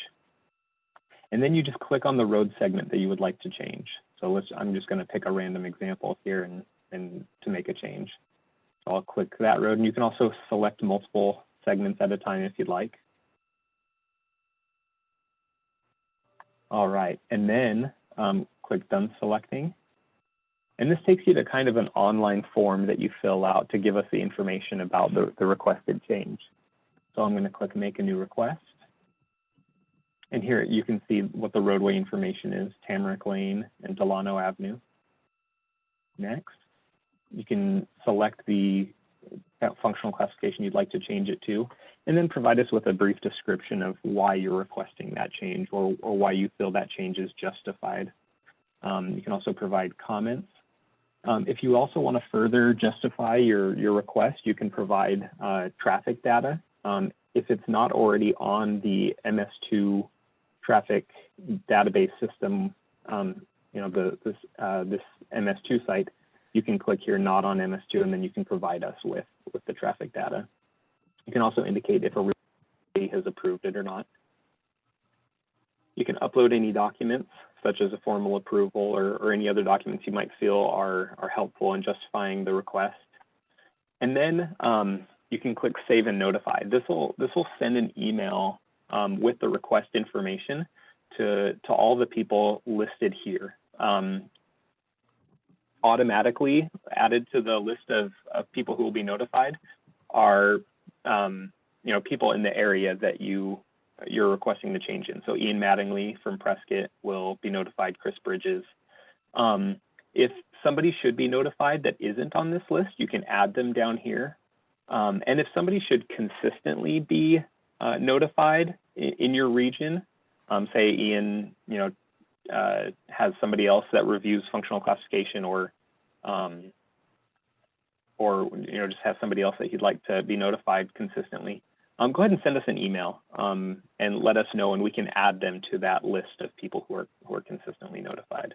and then you just click on the road segment that you would like to change. So I'm just going to pick a random example here and to make a change. So I'll click that road, and you can also select multiple segments at a time if you'd like. All right, and then click Done Selecting. And this takes you to kind of an online form that you fill out to give us the information about the requested change. So I'm going to click Make a New Request. And here you can see what the roadway information is, Tamarack Lane and Delano Avenue. Next, you can select the functional classification you'd like to change it to, and then provide us with a brief description of why you're requesting that change or why you feel that change is justified. You can also provide comments. If you also want to further justify your request, you can provide traffic data. If it's not already on the MS2 traffic database system, this MS2 site, you can click here, not on MS2, and then you can provide us with the traffic data. You can also indicate if a realty has approved it or not. You can upload any documents, such as a formal approval or any other documents you might feel are helpful in justifying the request. And then you can click Save and Notify. This will send an email with the request information to all the people listed here. Automatically added to the list of people who will be notified are people in the area that you're requesting the change in. So Ian Mattingly from Prescott will be notified, Chris Bridges. If somebody should be notified that isn't on this list, you can add them down here. And if somebody should consistently be notified in your region, say Ian, has somebody else that reviews functional classification or just have somebody else that he'd like to be notified consistently, go ahead and send us an email and let us know, and we can add them to that list of people who are consistently notified.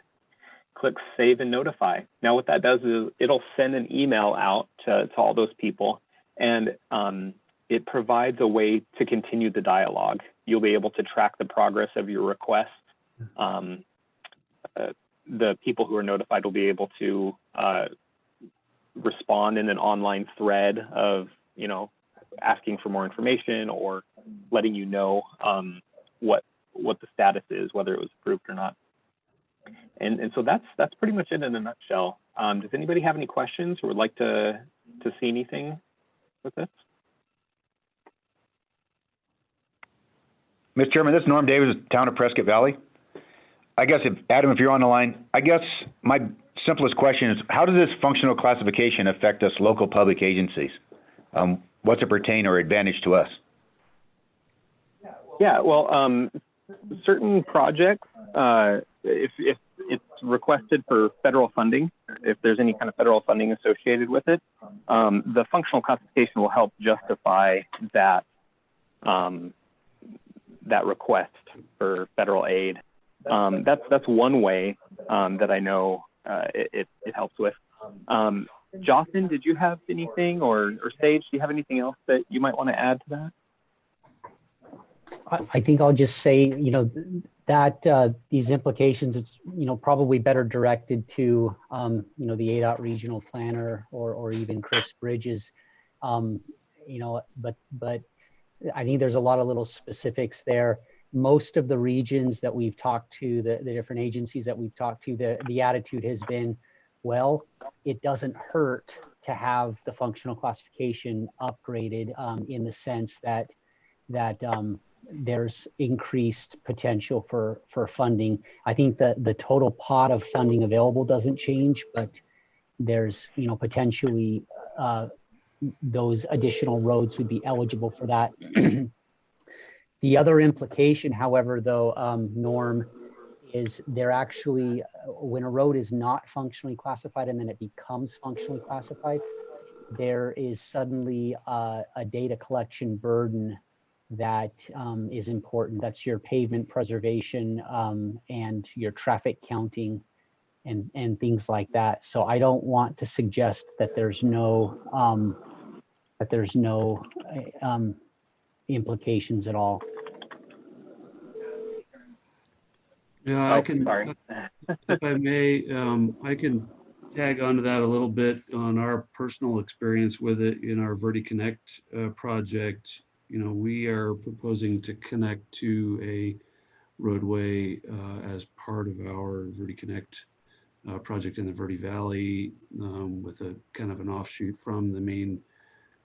Click Save and Notify. Now what that does is it'll send an email out to all those people, and it provides a way to continue the dialogue. You'll be able to track the progress of your request. The people who are notified will be able to respond in an online thread of, asking for more information or letting you know what the status is, whether it was approved or not. And so that's pretty much it in a nutshell. Does anybody have any questions or would like to see anything with this? Mr. Chairman, this is Norm Davis, Town of Prescott Valley. I guess Adam, if you're on the line, I guess my simplest question is, how does this functional classification affect us local public agencies? What's it pertain or advantage to us? Yeah, well, certain projects, if it's requested for federal funding, if there's any kind of federal funding associated with it, the functional classification will help justify that that request for federal aid. That's one way that I know it helps with. Jocelyn, did you have anything, or Sage, do you have anything else that you might want to add to that? I think I'll just say, that these implications, it's, probably better directed to, the ADOT regional planner or even Chris Bridges, but I think there's a lot of little specifics there. Most of the regions that we've talked to, the different agencies that we've talked to, the attitude has been, well, it doesn't hurt to have the functional classification upgraded in the sense that there's increased potential for funding. I think that the total pot of funding available doesn't change, but there's potentially those additional roads would be eligible for that. The other implication, however, though, Norm, is there actually, when a road is not functionally classified and then it becomes functionally classified, there is suddenly a data collection burden that is important. That's your pavement preservation and your traffic counting and things like that. So I don't want to suggest that there's no implications at all. Yeah, I can, if I may, I can tag onto that a little bit on our personal experience with it in our VertiConnect project. We are proposing to connect to a roadway as part of our VertiConnect project in the Verde Valley with a kind of an offshoot from the main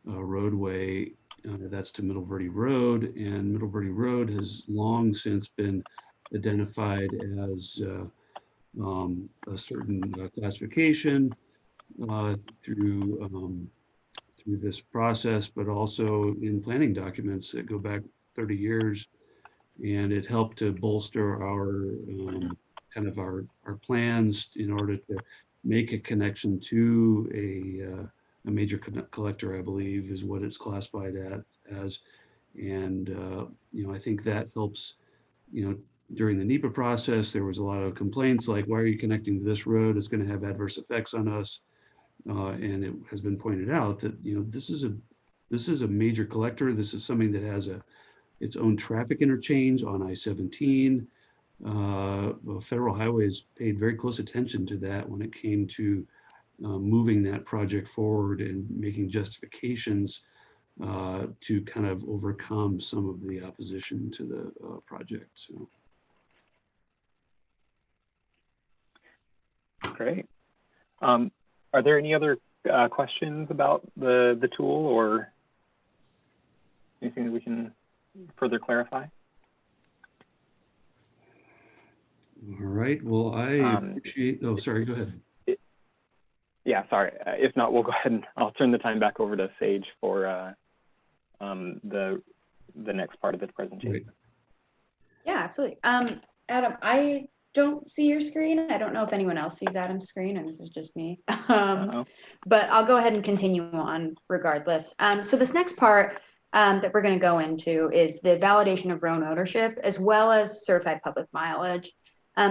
roadway. That's to Middle Verde Road, and Middle Verde Road has long since been identified as a certain classification through through this process, but also in planning documents that go back 30 years. And it helped to bolster our kind of our plans in order to make a connection to a major collector, I believe, is what it's classified as. And, you know, I think that helps, you know, during the NEPA process, there was a lot of complaints like, why are you connecting to this road? It's going to have adverse effects on us. And it has been pointed out that, you know, this is a major collector. This is something that has its own traffic interchange on I-17. Federal Highways paid very close attention to that when it came to moving that project forward and making justifications to kind of overcome some of the opposition to the project. So. Great. Are there any other questions about the tool or anything that we can further clarify? All right. Well, I appreciate. Oh, sorry. Go ahead. Yeah, sorry. If not, we'll go ahead and I'll turn the time back over to Sage for the next part of the presentation. Great. Yeah, absolutely. Adam, I don't see your screen. I don't know if anyone else sees Adam's screen, and this is just me. But I'll go ahead and continue on regardless. So this next part that we're going to go into is the validation of road ownership as well as certified public mileage.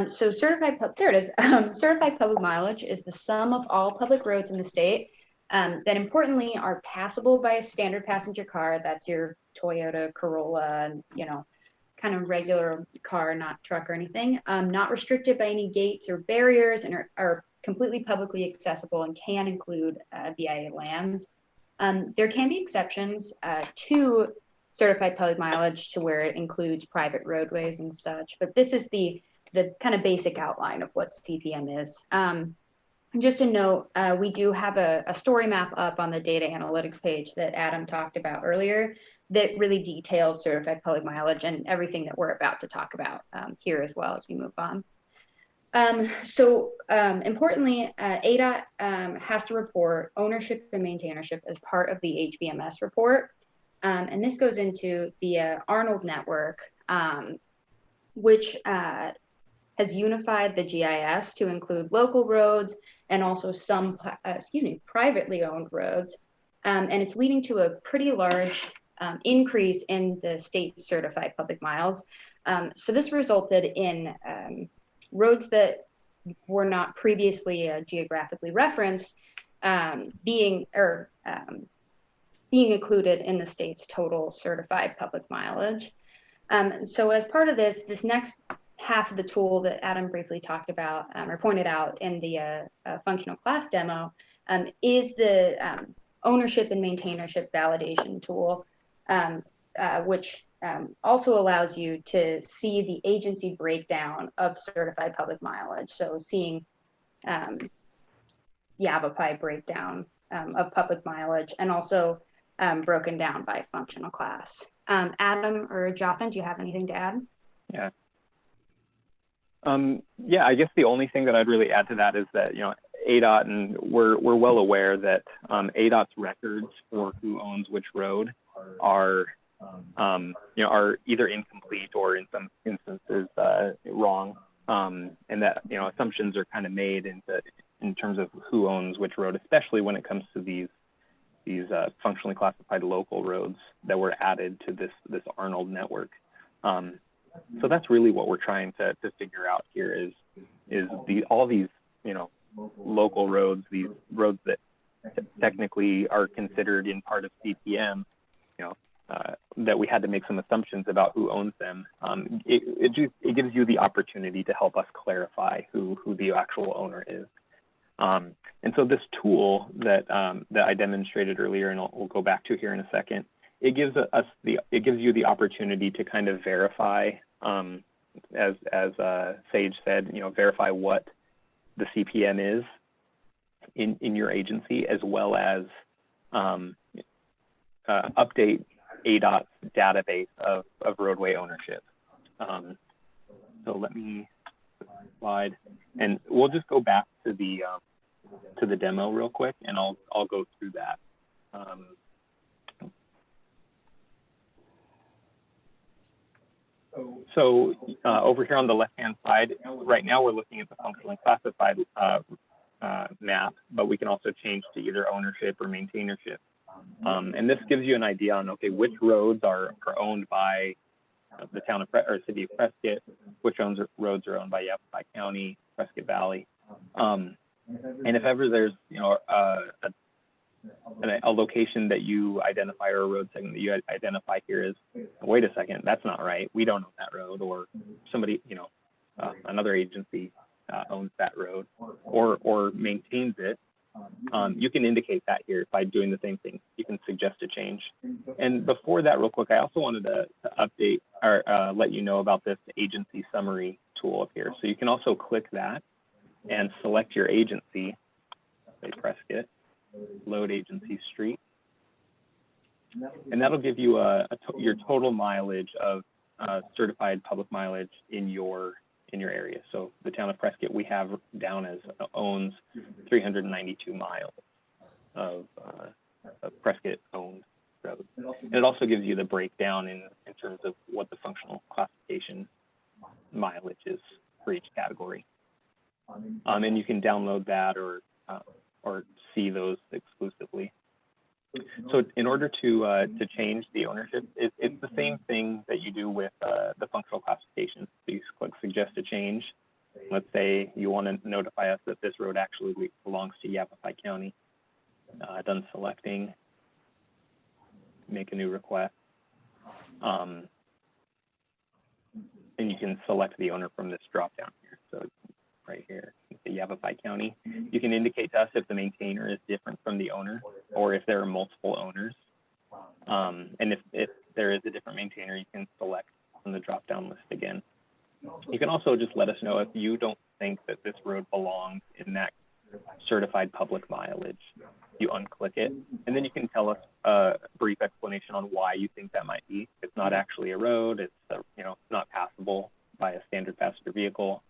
So certified public mileage is the sum of all public roads in the state that importantly are passable by a standard passenger car. That's your Toyota Corolla, and you know, kind of regular car, not truck or anything, not restricted by any gates or barriers, and are completely publicly accessible and can include BIA lands. There can be exceptions to certified public mileage to where it includes private roadways and such, but this is the kind of basic outline of what CPM is. Just to note, we do have a story map up on the data analytics page that Adam talked about earlier that really details certified public mileage and everything that we're about to talk about here as well as we move on. Importantly, ADOT has to report ownership and maintainership as part of the HBMS report. And this goes into the Arnold network, which has unified the GIS to include local roads and also some, privately owned roads. And it's leading to a pretty large increase in the state certified public miles. So this resulted in roads that were not previously geographically referenced being included in the state's total certified public mileage. So as part of this next half of the tool that Adam briefly talked about or pointed out in the functional class demo is the ownership and maintainership validation tool, which also allows you to see the agency breakdown of certified public mileage. So seeing Yavapai breakdown of public mileage and also broken down by functional class. Adam or Jothan, do you have anything to add? Yeah. Yeah, I guess the only thing that I'd really add to that is that, you know, ADOT, and we're well aware that ADOT's records for who owns which road are, are either incomplete or in some instances wrong, and that, you know, assumptions are kind of made in terms of who owns which road, especially when it comes to these functionally classified local roads that were added to this Arnold network. So that's really what we're trying to figure out here is all these, you know, local roads, these roads that technically are considered in part of CPM, you know, that we had to make some assumptions about who owns them. It gives you the opportunity to help us clarify who the actual owner is. And so this tool that I demonstrated earlier, and we'll go back to here in a second, it gives you the opportunity to kind of verify, as Sage said, you know, verify what the CPM is in your agency, as well as update ADOT's database of roadway ownership. So let me slide, and we'll just go back to the demo real quick, and I'll go through that. So over here on the left-hand side, right now we're looking at the functionally classified map, but we can also change to either ownership or maintainership. And this gives you an idea on, okay, which roads are owned by the town of or city of Prescott, which roads are owned by Yavapai County, Prescott Valley. And if ever there's, you know, a location that you identify or a road segment that you identify here is, wait a second, that's not right. We don't own that road, or somebody, you know, another agency owns that road or maintains it. You can indicate that here by doing the same thing. You can suggest a change. And before that, real quick, I also wanted to update or let you know about this agency summary tool up here. So you can also click that and select your agency, say Prescott, load agency street, and that'll give you your total mileage of certified public mileage in your area. So the town of Prescott we have down as owns 392 miles of Prescott owned roads. And it also gives you the breakdown in terms of what the functional classification mileage is for each category. And you can download that or see those exclusively. So in order to change the ownership, it's the same thing that you do with the functional classification. So you click suggest a change. Let's say you want to notify us that this road actually belongs to Yavapai County. Done selecting, make a new request. And you can select the owner from this drop down here. So right here, the Yavapai County. You can indicate to us if the maintainer is different from the owner or if there are multiple owners. And if there is a different maintainer, you can select from the drop-down list again. You can also just let us know if you don't think that this road belongs in that certified public mileage. You unclick it, and then you can tell us a brief explanation on why you think that might be. It's not actually a road, it's you know, not passable by a standard passenger vehicle,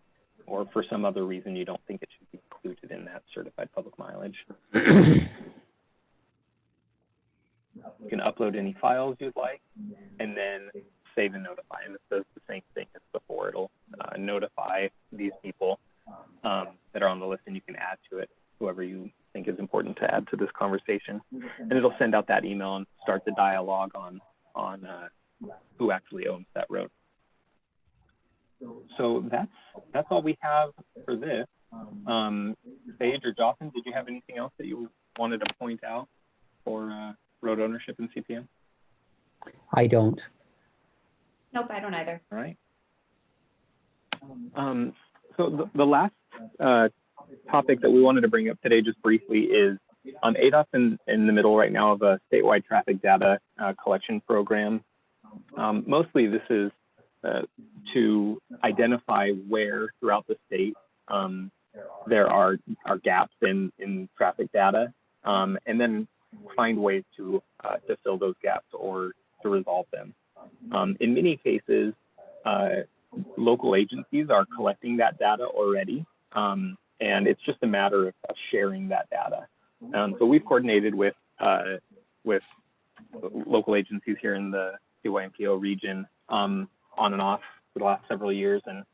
or for some other reason you don't think it should be included in that certified public mileage. You can upload any files you'd like, and then save and notify. And it does the same thing as before. It'll notify these people that are on the list, and you can add to it whoever you think is important to add to this conversation. And it'll send out that email and start the dialogue on who actually owns that road. So that's all we have for this. Sage or Jocelyn, did you have anything else that you wanted to point out for road ownership in CPM? I don't. Nope, I don't either. All right. So the last topic that we wanted to bring up today just briefly is ADOT's in the middle right now of a statewide traffic data collection program. Mostly this is to identify where throughout the state there are gaps in traffic data, and then find ways to fill those gaps or to resolve them. In many cases, local agencies are collecting that data already, and it's just a matter of sharing that data. So we've coordinated with local agencies here in the CYMPO region on and off for the last several years, and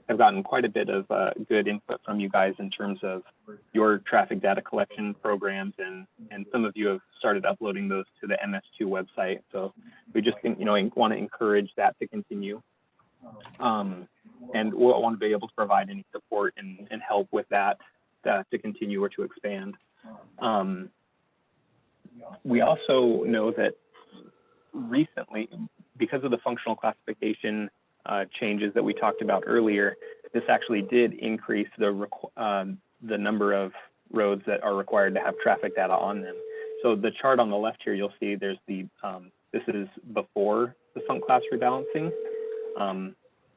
have gotten quite a bit of good input from you guys in terms of your traffic data collection programs, and some of you have started uploading those to the MS2 website. So we just want to encourage that to continue, and we'll want to be able to provide any support and help with that to continue or to expand. We also know that recently, because of the functional classification changes that we talked about earlier, this actually did increase the number of roads that are required to have traffic data on them. So the chart on the left here, you'll see there's the this is before the sunk class rebalancing,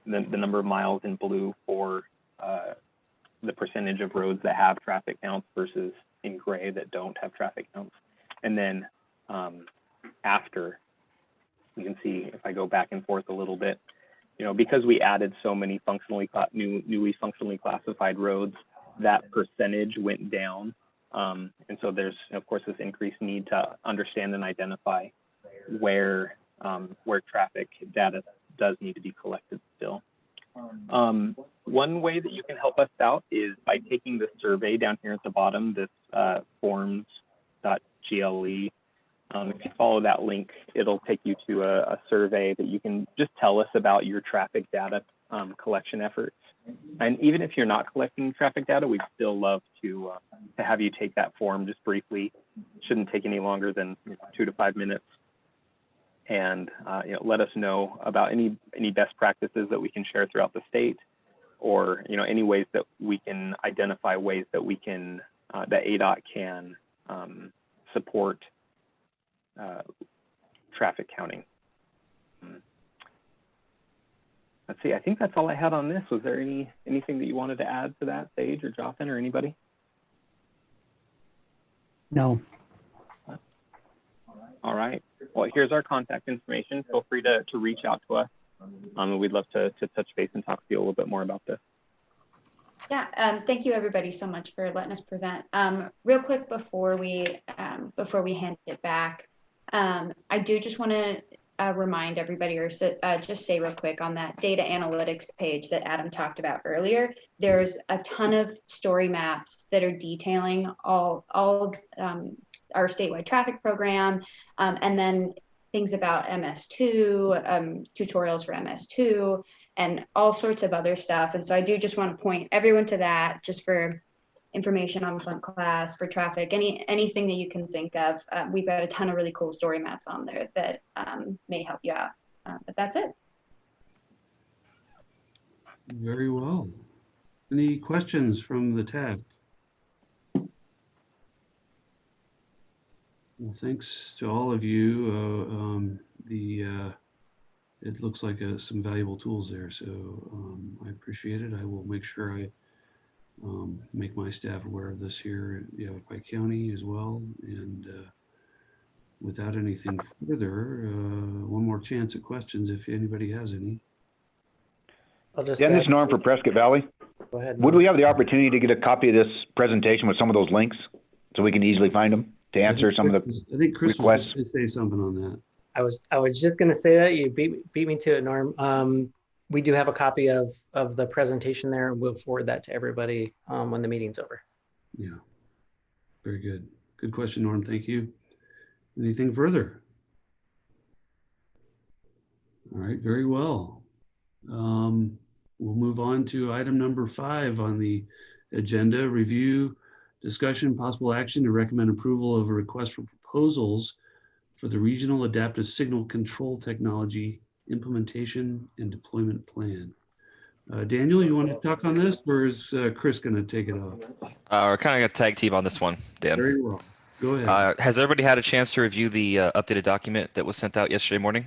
the number of miles in blue for the percentage of roads that have traffic counts versus in gray that don't have traffic counts. And then after, you can see if I go back and forth a little bit, because we added so many newly functionally classified roads, that percentage went down And so there's, of course, this increased need to understand and identify where traffic data does need to be collected still. One way that you can help us out is by taking the survey down here at the bottom, this forms.gle. If you follow that link, it'll take you to a survey that you can just tell us about your traffic data collection efforts. And even if you're not collecting traffic data, we'd still love to have you take that form just briefly. Shouldn't take any longer than 2 to 5 minutes. And let us know about any best practices that we can share throughout the state, or any ways that we can identify ways that we can that ADOT can support traffic counting. Let's see. I think that's all I had on this. Was there anything that you wanted to add to that, Sage or Jotham or anybody? No. All right. Well, here's our contact information. Feel free to reach out to us. We'd love to touch base and talk to you a little bit more about this. Yeah, thank you everybody so much for letting us present. Real quick before we hand it back, I do just want to remind everybody, or just say real quick, on that data analytics page that Adam talked about earlier, there's a ton of story maps that are detailing all our statewide traffic program, and then things about MS2, tutorials for MS2, and all sorts of other stuff. And so I do just want to point everyone to that, just for information on front class, for traffic, anything that you can think of. We've got a ton of really cool story maps on there that may help you out. But that's it. Very well. Any questions from the TAC? Well, thanks to all of you. It looks like some valuable tools there, so I appreciate it. I will make sure I make my staff aware of this here at Yavapai County as well. And without anything further, one more chance at questions if anybody has any. I'll just Dan, this is Norm for Prescott Valley. Go ahead. Would we have the opportunity to get a copy of this presentation with some of those links so we can easily find them to answer some of the I think Chris requests? was going to say something on that. I was just going to say that. You beat me to it, Norm. We do have a copy of the presentation there, and we'll forward that to everybody when the meeting's over. Yeah, very good. Good question, Norm. Thank you. Anything further? All right, very well. We'll move on to item number 5 on the agenda: review, discussion, possible action to recommend approval of a request for proposals for the Regional Adaptive Signal Control Technology Implementation and Deployment Plan. Daniel, you want to talk on this, or is Chris going to take it off? We're kind of going to tag team on this one, Dan. Very well. Go ahead. Has everybody had a chance to review the updated document that was sent out yesterday morning?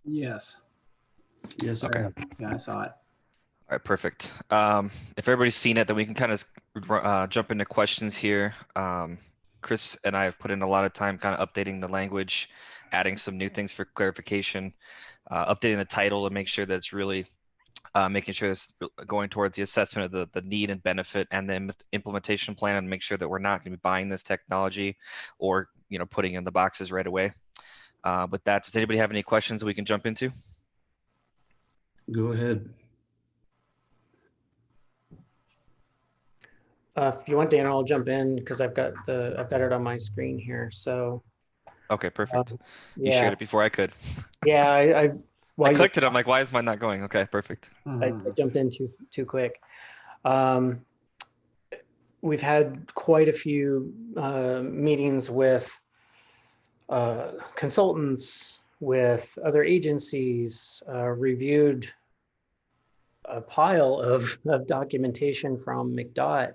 Yes. Yes. Okay. Yeah, I saw it. All right, perfect. If everybody's seen it, then we can kind of jump into questions here. Chris and I have put in a lot of time kind of updating the language, adding some new things for clarification, updating the title to make sure that it's really making sure it's going towards the assessment of the need and benefit, and the implementation plan, and make sure that we're not going to be buying this technology or putting in the boxes right away. With that, does anybody have any questions that we can jump into? Go ahead. If you want, Dan, I'll jump in because I've got it on my screen here. So. Okay, perfect. Yeah. You shared it before I could. Yeah, I clicked it. I'm like, why is mine not going? Okay, perfect. I jumped in too quick. We've had quite a few meetings with consultants, with other agencies, reviewed a pile of documentation from McDOT,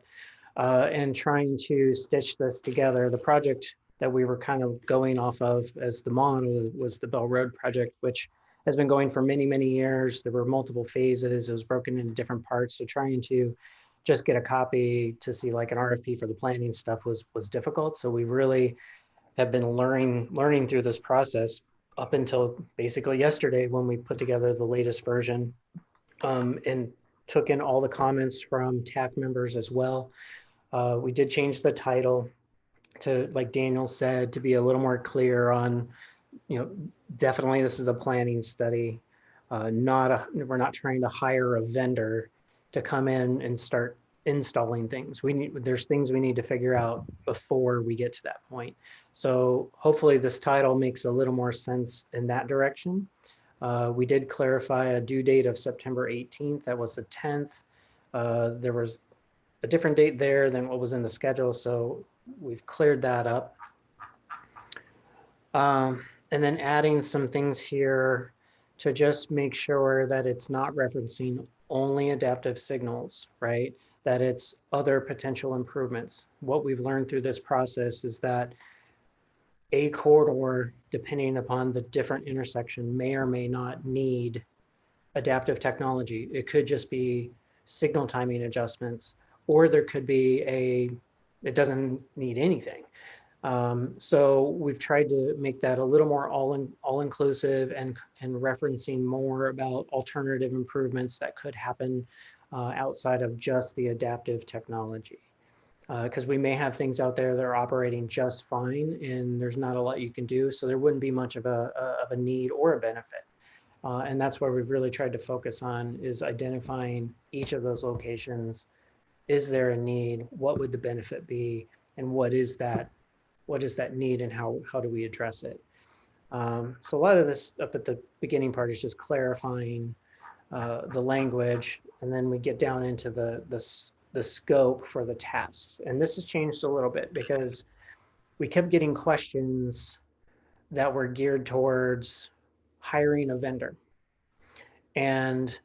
and trying to stitch this together. The project that we were kind of going off of as the model was the Bell Road project, which has been going for many, many years. There were multiple phases. It was broken into different parts. So trying to just get a copy to see like an RFP for the planning stuff was difficult. So we really have been learning through this process up until basically yesterday when we put together the latest version, and took in all the comments from TAC members as well. We did change the title to, like Daniel said, to be a little more clear on, definitely this is a planning study. We're not trying to hire a vendor to come in and start installing things. There's things we need to figure out before we get to that point. So hopefully this title makes a little more sense in that direction. We did clarify a due date of September 18th. That was the 10th. There was a different date there than what was in the schedule, so we've cleared that up. And then adding some things here to just make sure that it's not referencing only adaptive signals, right? That it's other potential improvements. What we've learned through this process is that a corridor, depending upon the different intersection, may or may not need adaptive technology. It could just be signal timing adjustments, or there could be it doesn't need anything. So we've tried to make that a little more all-inclusive and referencing more about alternative improvements that could happen outside of just the adaptive technology. Because we may have things out there that are operating just fine and there's not a lot you can do, so there wouldn't be much of a need or a benefit. And that's where we've really tried to focus on, is identifying each of those locations. Is there a need? What would the benefit be? And what is that need, and how do we address it? So a lot of this up at the beginning part is just clarifying the language, and then we get down into the scope for the tasks. And this has changed a little bit because we kept getting questions that were geared towards hiring a vendor. And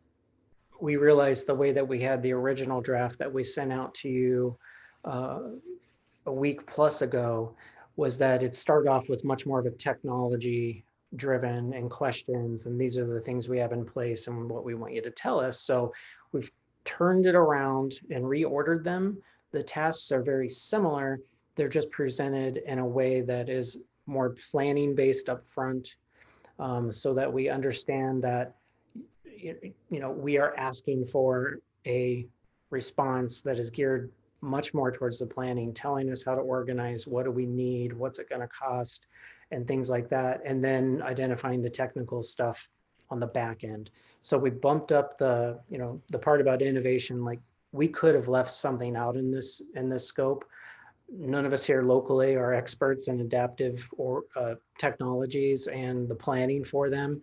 we realized the way that we had the original draft that we sent out to you a week plus ago was that it started off with much more of a technology driven and questions, and these are the things we have in place and what we want you to tell us. So we've turned it around and reordered them. The tasks are very similar. They're just presented in a way that is more planning based up front, so that we understand that we are asking for a response that is geared much more towards the planning, telling us how to organize, what do we need, what's it going to cost, and things like that, and then identifying the technical stuff on the back end. So we bumped up the part about innovation. Like, we could have left something out in this scope. None of us here locally are experts in adaptive or technologies and the planning for them.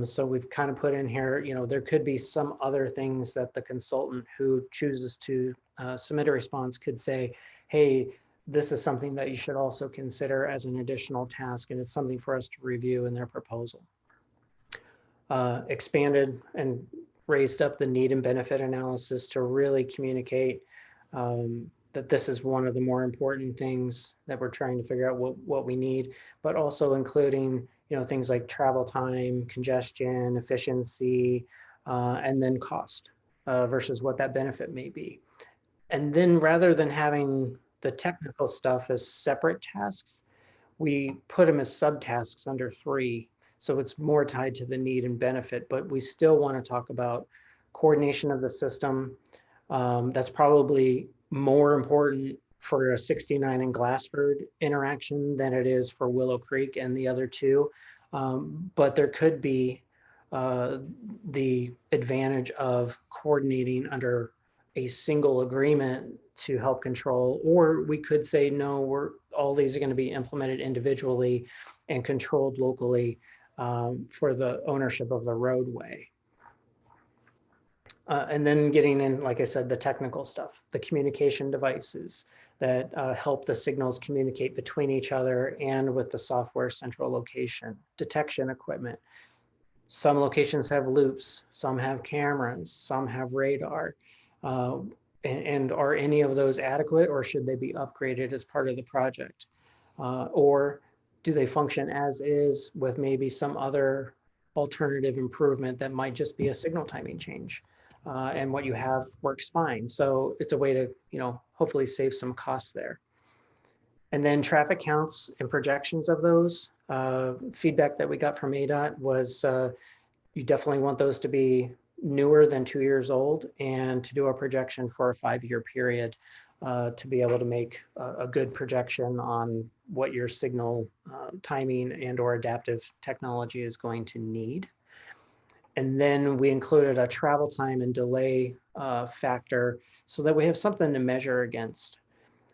So we've kind of put in here, there could be some other things that the consultant who chooses to submit a response could say, hey, this is something that you should also consider as an additional task, and it's something for us to review in their proposal. Expanded and raised up the need and benefit analysis to really communicate that this is one of the more important things that we're trying to figure out what we need, but also including things like travel time, congestion, efficiency, and then cost versus what that benefit may be. And then rather than having the technical stuff as separate tasks, we put them as subtasks under 3. So it's more tied to the need and benefit, but we still want to talk about coordination of the system. That's probably more important for a 69 and Glassford interaction than it is for Willow Creek and the other 2. But there could be the advantage of coordinating under a single agreement to help control, or we could say, no, all these are going to be implemented individually and controlled locally for the ownership of the roadway. And then getting in, like I said, the technical stuff, the communication devices that help the signals communicate between each other and with the software central location, detection equipment. Some locations have loops, some have cameras, some have radar. And are any of those adequate, or should they be upgraded as part of the project? Or do they function as is with maybe some other alternative improvement that might just be a signal timing change? And what you have works fine. So it's a way to, hopefully save some costs there. And then traffic counts and projections of those. Feedback that we got from ADOT was you definitely want those to be newer than 2 years old and to do a projection for a 5-year period. to be able to make a good projection on what your signal timing and or adaptive technology is going to need. And then we included a travel time and delay factor so that we have something to measure against.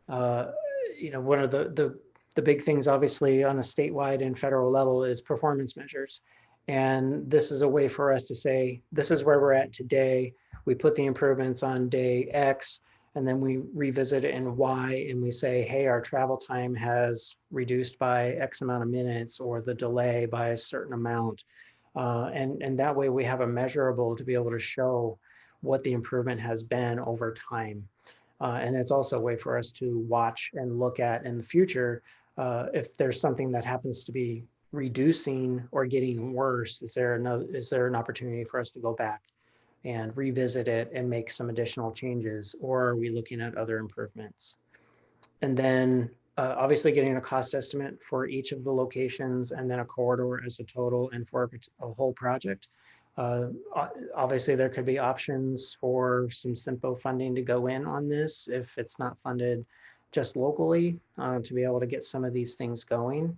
One of the big things, obviously, on a statewide and federal level is performance measures. And this is a way for us to say, this is where we're at today. We put the improvements on day X, and then we revisit it in Y, and we say, hey, our travel time has reduced by X amount of minutes, or the delay by a certain amount. And that way we have a measurable to be able to show what the improvement has been over time. And it's also a way for us to watch and look at in the future if there's something that happens to be reducing or getting worse. Is there an opportunity for us to go back and revisit it and make some additional changes, or are we looking at other improvements? And then obviously getting a cost estimate for each of the locations, and then a corridor as a total and for a whole project. Obviously, there could be options for some CYMPO funding to go in on this if it's not funded just locally to be able to get some of these things going.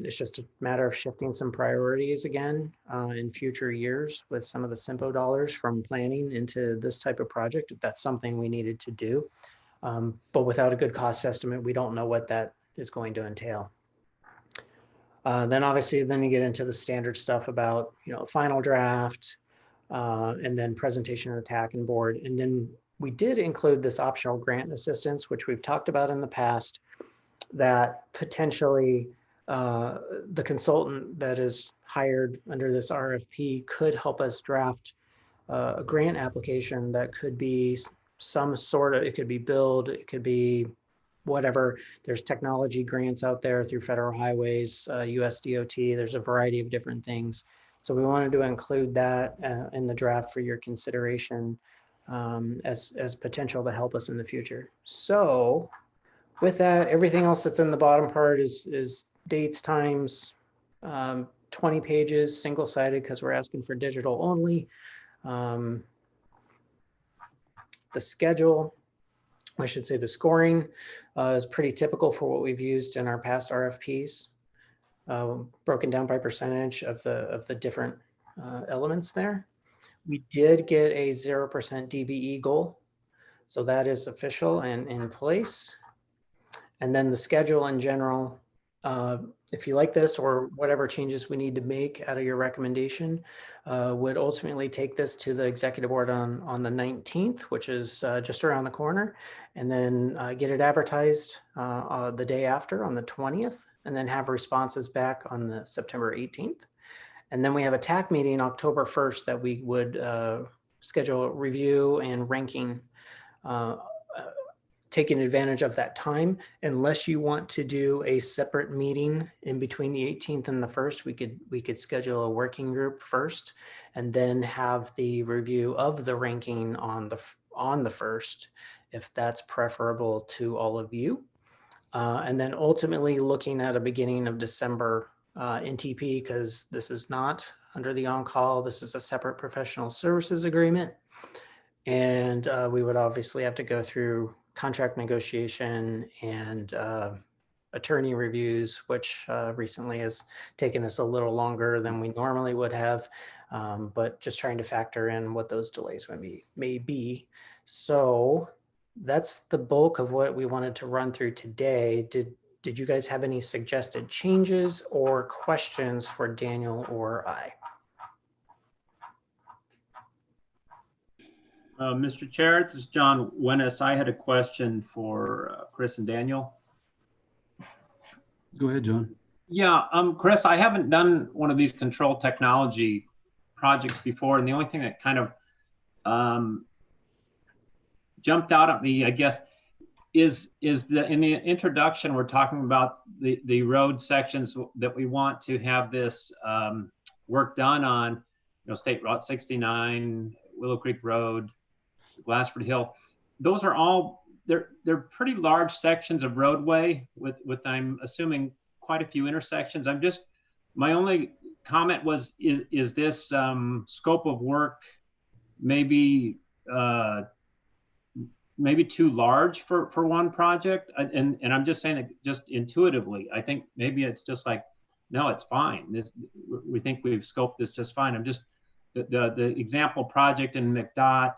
It's just a matter of shifting some priorities again in future years with some of the CYMPO dollars from planning into this type of project, if that's something we needed to do. But without a good cost estimate, we don't know what that is going to entail. Then you get into the standard stuff about, final draft, and then presentation of the TAC and board. And then we did include this optional grant assistance, which we've talked about in the past, that potentially the consultant that is hired under this RFP could help us draft a grant application that could be some sort of, it could be build, it could be whatever. There's technology grants out there through federal highways, US DOT, there's a variety of different things. So we wanted to include that in the draft for your consideration as potential to help us in the future. So with that, everything else that's in the bottom part is dates, times, 20 pages, single-sided, because we're asking for digital only. The schedule, I should say the scoring, is pretty typical for what we've used in our past RFPs, broken down by percentage of the different elements there. We did get a 0% DBE goal, so that is official and in place. And then the schedule in general, if you like this or whatever changes we need to make out of your recommendation, would ultimately take this to the executive board on the 19th, which is just around the corner, and then get it advertised the day after on the 20th, and then have responses back on the September 18th. And then we have a TAC meeting October 1st that we would schedule review and ranking, taking advantage of that time. Unless you want to do a separate meeting in between the 18th and the 1st, we could schedule a working group first, and then have the review of the ranking on the 1st, if that's preferable to all of you. And then ultimately looking at a beginning of December NTP, because this is not under the on-call, this is a separate professional services agreement. And we would obviously have to go through contract negotiation and attorney reviews, which recently has taken us a little longer than we normally would have, but just trying to factor in what those delays may be. So that's the bulk of what we wanted to run through today. Did you guys have any suggested changes or questions for Daniel or I? Mr. Chair, this is John Wennis. I had a question for Chris and Daniel. Go ahead, John. Yeah, Chris, I haven't done one of these control technology projects before, and the only thing that kind of jumped out at me, I guess, is that in the introduction, we're talking about the road sections that we want to have this work done on, State Route 69, Willow Creek Road, Glassford Hill. Those are all, they're pretty large sections of roadway with I'm assuming quite a few intersections. My only comment was, is this scope of work maybe maybe too large for one project. And I'm just saying it just intuitively. I think maybe it's just like, no, it's fine. We think we've scoped this just fine. I'm just, the example project in McDOT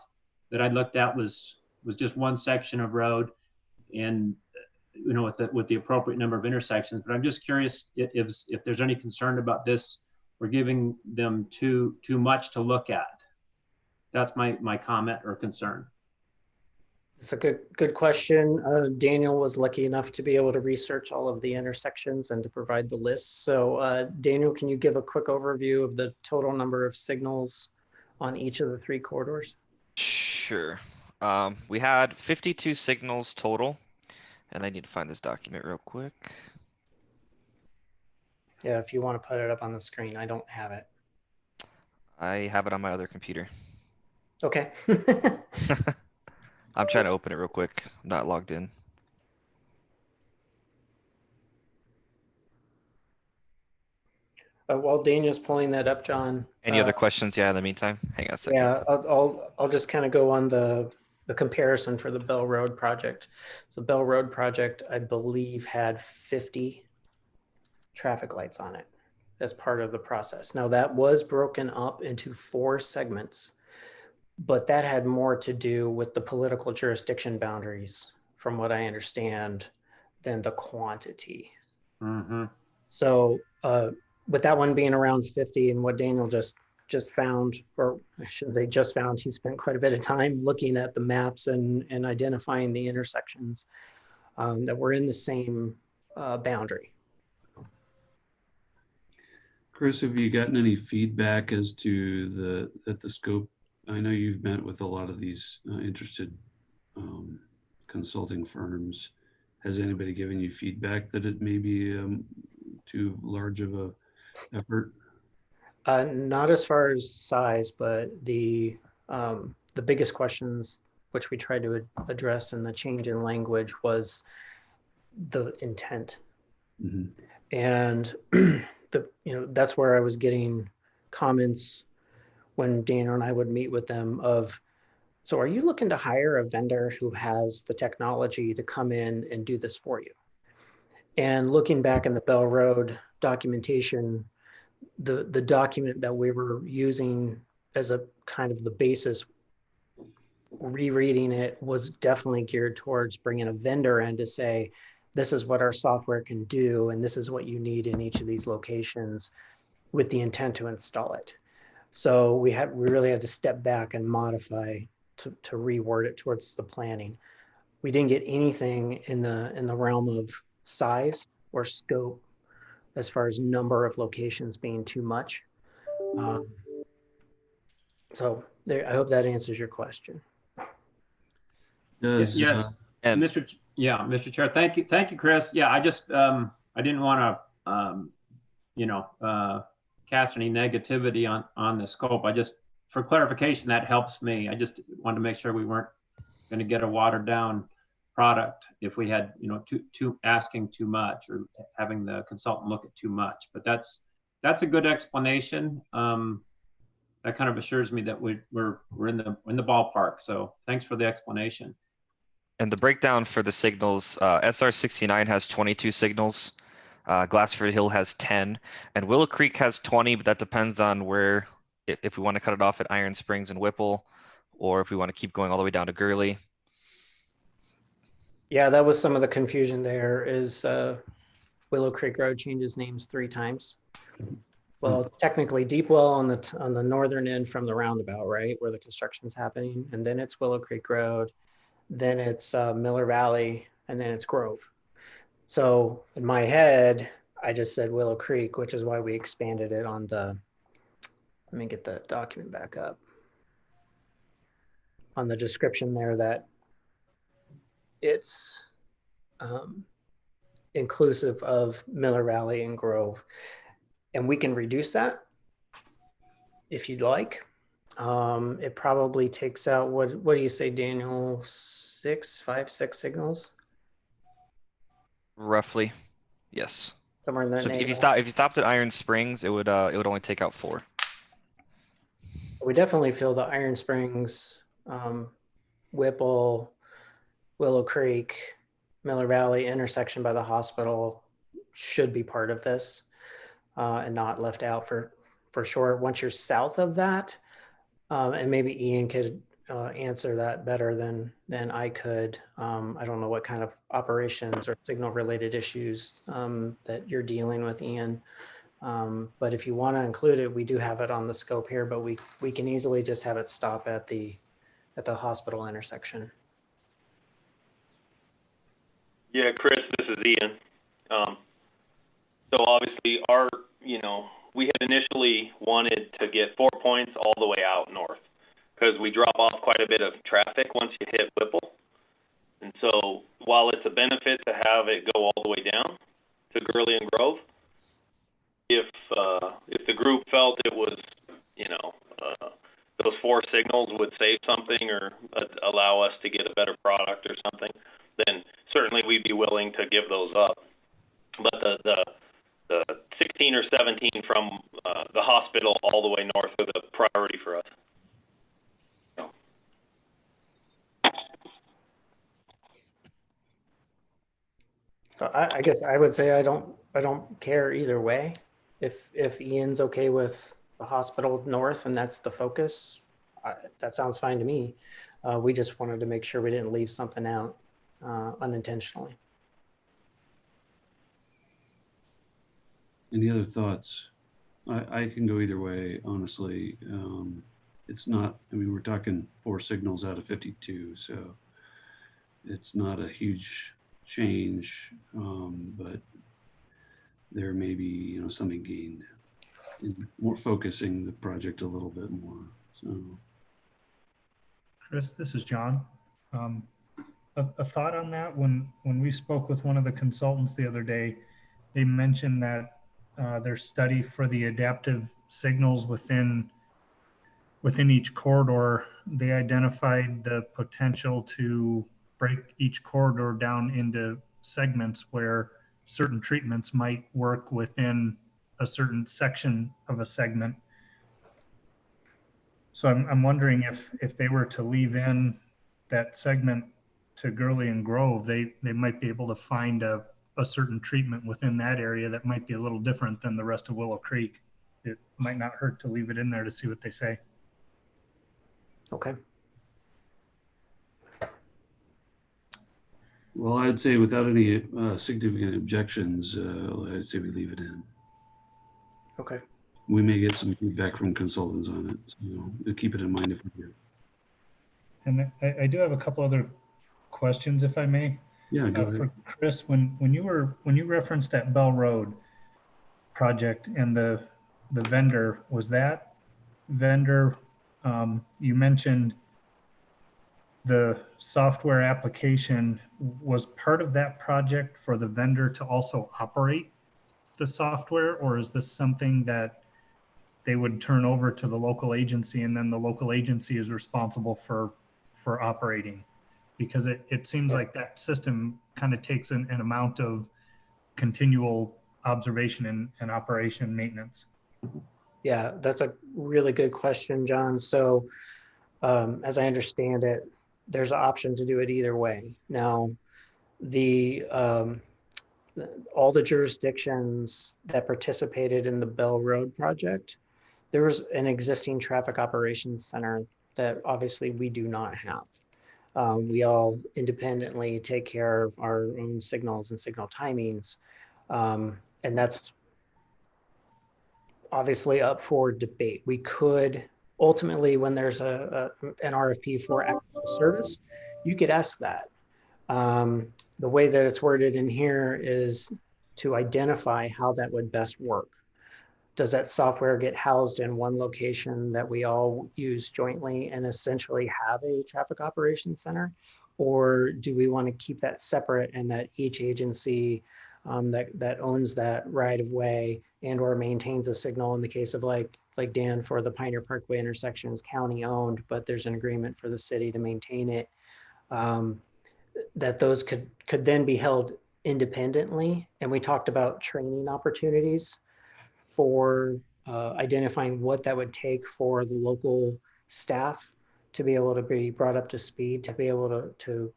that I looked at was just one section of road, and with the appropriate number of intersections. But I'm just curious if there's any concern about this. We're giving them too much to look at. That's my comment or concern. It's a good question. Daniel was lucky enough to be able to research all of the intersections and to provide the list. So Daniel, can you give a quick overview of the total number of signals on each of the 3 corridors? Sure. We had 52 signals total, and I need to find this document real quick. Yeah, if you want to put it up on the screen, I don't have it. I have it on my other computer. Okay. I'm trying to open it real quick. I'm not logged in. While Daniel's pulling that up, John. Any other questions? Yeah, in the meantime, hang on a second. Yeah, I'll just kind of go on the comparison for the Bell Road project. So Bell Road project, I believe, had 50 traffic lights on it as part of the process. Now that was broken up into 4 segments, but that had more to do with the political jurisdiction boundaries, from what I understand, than the quantity. Mm-hmm. So with that one being around 50, and what Daniel just found, or I shouldn't say just found, he spent quite a bit of time looking at the maps and identifying the intersections that were in the same boundary. Chris, have you gotten any feedback as to the scope? I know you've met with a lot of these interested consulting firms. Has anybody given you feedback that it may be too large of a effort? Not as far as size, but the biggest questions which we tried to address in the change in language was the intent. Mm-hmm. And that's where I was getting comments when Daniel and I would meet with them of, so are you looking to hire a vendor who has the technology to come in and do this for you? And looking back in the Bell Road documentation, the document that we were using as a kind of the basis, rereading it, was definitely geared towards bringing a vendor in to say, this is what our software can do, and this is what you need in each of these locations, with the intent to install it. So we really had to step back and modify to reword it towards the planning. We didn't get anything in the realm of size or scope as far as number of locations being too much. So there, I hope that answers your question. Yes, Mr. Chair. Thank you, Chris. Yeah, I just I didn't want to cast any negativity on the scope. I just, for clarification, that helps me. I just wanted to make sure we weren't going to get a watered down product if we had too asking too much or having the consultant look at too much. But that's a good explanation. That kind of assures me that we're in the ballpark. So thanks for the explanation. And the breakdown for the signals, SR69 has 22 signals, Glassford Hill has 10, and Willow Creek has 20, but that depends on where, if we want to cut it off at Iron Springs and Whipple, or if we want to keep going all the way down to Gurley. Yeah, that was some of the confusion there, is Willow Creek Road changes names 3 times. Well, it's technically Deepwell on the northern end from the roundabout, right, where the construction's happening, and then it's Willow Creek Road, then it's Miller Valley, and then it's Grove. So in my head, I just said Willow Creek, which is why we expanded it on the, let me get the document back up, on the description there, that it's inclusive of Miller Valley and Grove. And we can reduce that if you'd like. It probably takes out, what do you say, Daniel, 5, 6 signals? Roughly, yes. Somewhere in that so neighborhood. if you stopped at Iron Springs, it would only take out 4. We definitely feel the Iron Springs, Whipple, Willow Creek, Miller Valley intersection by the hospital should be part of this and not left out for sure. Once you're south of that, and maybe Ian could answer that better than I could. I don't know what kind of operations or signal related issues that you're dealing with, Ian. But if you want to include it, we do have it on the scope here, but we can easily just have it stop at the hospital intersection. Yeah, Chris, this is Ian. So obviously we had initially wanted to get 4 points all the way out north because we drop off quite a bit of traffic once you hit Whipple. And so while it's a benefit to have it go all the way down to Gurley and Grove, if the group felt it was, those 4 signals would save something or allow us to get a better product or something, then certainly we'd be willing to give those up. But the 16 or 17 from the hospital all the way north are the priority for us. I guess I would say I don't care either way. If Ian's okay with the hospital north and that's the focus, that sounds fine to me. We just wanted to make sure we didn't leave something out unintentionally. Any other thoughts? I can go either way, honestly. It's not, I mean, we're talking 4 signals out of 52, so it's not a huge change, but there may be, something gained in more focusing the project a little bit more. So, Chris, this is John. A thought on that, when we spoke with one of the consultants the other day, they mentioned that their study for the adaptive signals within each corridor, they identified the potential to break each corridor down into segments where certain treatments might work within a certain section of a segment. So I'm wondering if they were to leave in that segment to Gurley and Grove, they might be able to find a certain treatment within that area that might be a little different than the rest of Willow Creek. It might not hurt to leave it in there to see what they say. Okay. well, I'd say without any significant objections, I'd say we leave it in. Okay. We may get some feedback from consultants on it, so we'll keep it in mind if we do. And I do have a couple other questions, if I may. Yeah, go ahead. For Chris, when you referenced that Bell Road project and the vendor, was that vendor, you mentioned the software application was part of that project for the vendor to also operate the software, or is this something that they would turn over to the local agency and then the local agency is responsible for operating? Because it seems like that system kind of takes an amount of continual observation and operation maintenance. Yeah, that's a really good question, John. So as I understand it, there's an option to do it either way. Now, all the jurisdictions that participated in the Bell Road project, there was an existing traffic operations center that obviously we do not have. We all independently take care of our own signals and signal timings. And that's obviously up for debate. We could ultimately, when there's an RFP for actual service, you could ask that. The way that it's worded in here is to identify how that would best work. Does that software get housed in one location that we all use jointly and essentially have a traffic operations center? Or do we want to keep that separate and that each agency that owns that right of way and or maintains a signal, in the case of like Dan for the Pioneer Parkway intersection is county owned, but there's an agreement for the city to maintain it, that those could then be held independently. And we talked about training opportunities for identifying what that would take for the local staff to be able to be brought up to speed, to be able to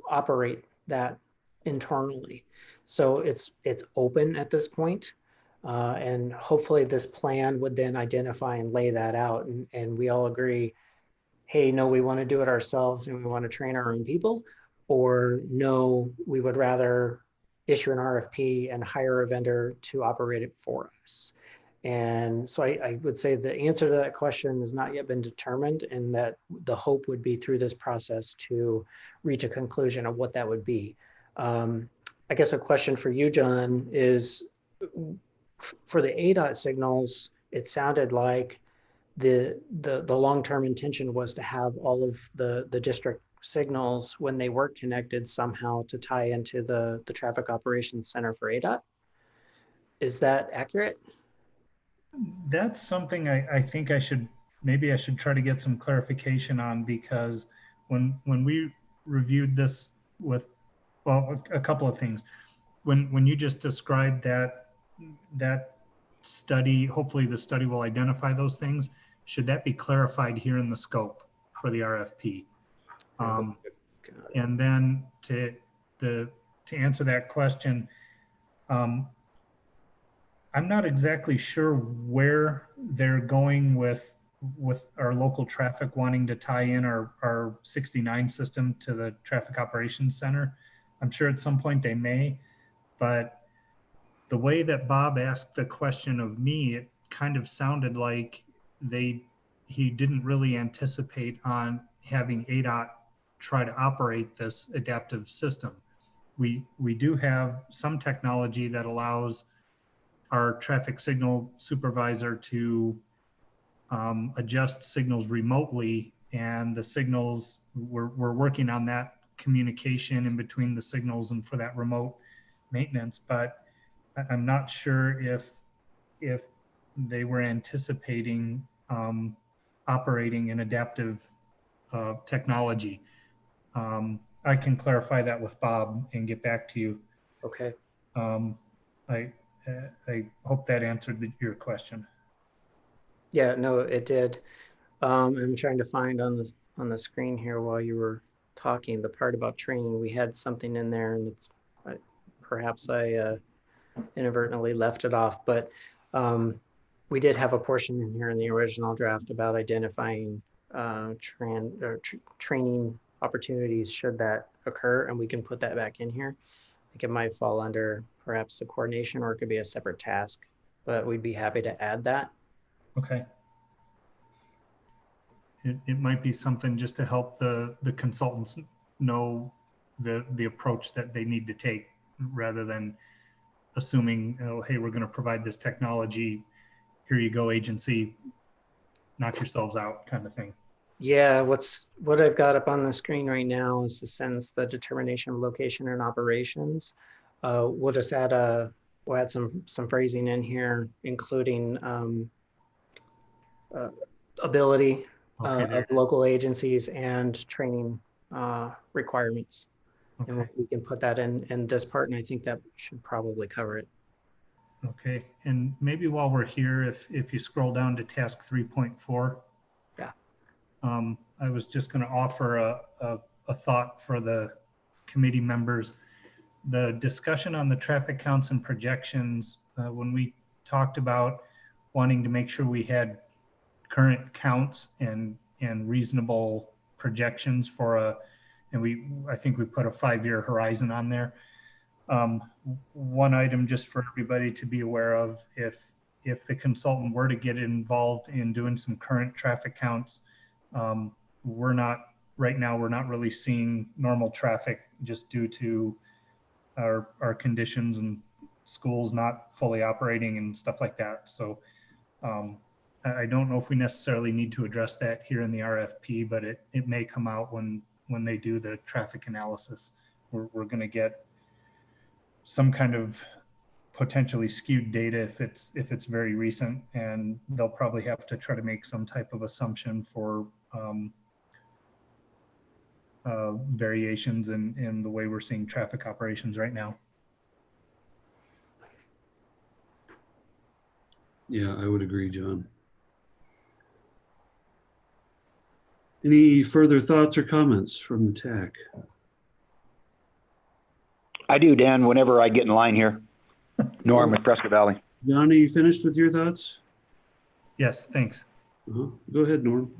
operate that internally. So it's open at this point. And hopefully this plan would then identify and lay that out. And we all agree, hey, no, we want to do it ourselves and we want to train our own people, or no, we would rather issue an RFP and hire a vendor to operate it for us. And so I would say the answer to that question has not yet been determined, and that the hope would be through this process to reach a conclusion of what that would be. I guess a question for you, John, is for the ADOT signals, it sounded like the long-term intention was to have all of the district signals when they were connected somehow to tie into the traffic operations center for ADOT. Is that accurate? That's something I think maybe I should try to get some clarification on, because when we reviewed this with, well, a couple of things. When you just described that study, hopefully the study will identify those things. Should that be clarified here in the scope for the RFP? And then to answer that question, I'm not exactly sure where they're going with our local traffic wanting to tie in our 69 system to the traffic operations center. I'm sure at some point they may, but the way that Bob asked the question of me, it kind of sounded like he didn't really anticipate on having ADOT try to operate this adaptive system. We do have some technology that allows our traffic signal supervisor to adjust signals remotely, and the signals, we're working on that communication in between the signals and for that remote maintenance. But I'm not sure if they were anticipating operating an adaptive technology. I can clarify that with Bob and get back to you. Okay. I hope that answered your question. Yeah, no, it did. I'm trying to find on the screen here while you were talking the part about training. We had something in there, and it's perhaps I inadvertently left it off, but we did have a portion in here in the original draft about identifying training opportunities should that occur, and we can put that back in here. I think it might fall under perhaps the coordination, or it could be a separate task, but we'd be happy to add that. Okay. It might be something just to help the consultants know the approach that they need to take, rather than assuming, oh, hey, we're going to provide this technology. Here you go, agency, knock yourselves out, kind of thing. Yeah, what I've got up on the screen right now is the sentence, the determination of location and operations. We'll just add we'll add some phrasing in here, including ability of local agencies and training requirements. Okay. And we can put that in this part, and I think that should probably cover it. Okay, and maybe while we're here, if you scroll down to task 3.4. Yeah. I was just going to offer a thought for the committee members. The discussion on the traffic counts and projections, when we talked about wanting to make sure we had current counts and reasonable projections for I think we put a 5-year horizon on there. One item just for everybody to be aware of, if the consultant were to get involved in doing some current traffic counts, right now we're not really seeing normal traffic just due to our conditions and schools not fully operating and stuff like that. So I don't know if we necessarily need to address that here in the RFP, but it may come out when they do the traffic analysis. We're going to get some kind of potentially skewed data if it's very recent, and they'll probably have to try to make some type of assumption for variations in the way we're seeing traffic operations right now. Yeah, I would agree, John. Any further thoughts or comments from the TAC? I do, Dan, whenever I get in line here. Norm with Prescott Valley. John, are you finished with your thoughts? Yes, thanks. Go ahead, Norm.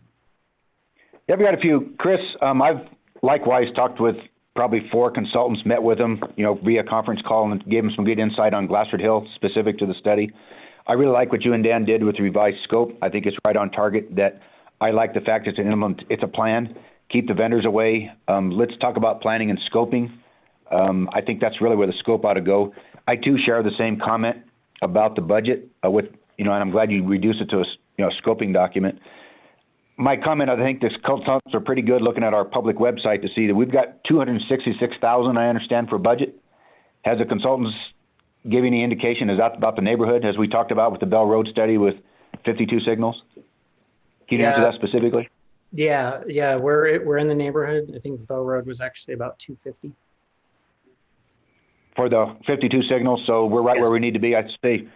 Yeah, we got a few. Chris, I've likewise talked with probably 4 consultants, met with them, via conference call and gave them some good insight on Glassford Hill specific to the study. I really like what you and Dan did with the revised scope. I think it's right on target. That I like the fact it's a plan. Keep the vendors away. Let's talk about planning and scoping. I think that's really where the scope ought to go. I too share the same comment about the budget and I'm glad you reduced it to a scoping document. My comment, I think the consultants are pretty good looking at our public website to see that we've got 266,000, I understand, for budget. Has the consultants give any indication, is that about the neighborhood, as we talked about with the Bell Road study with 52 signals? Can you answer that specifically? Yeah, we're in the neighborhood. I think Bell Road was actually about 250. For the 52 signals, so we're right where we need to be. I'd say,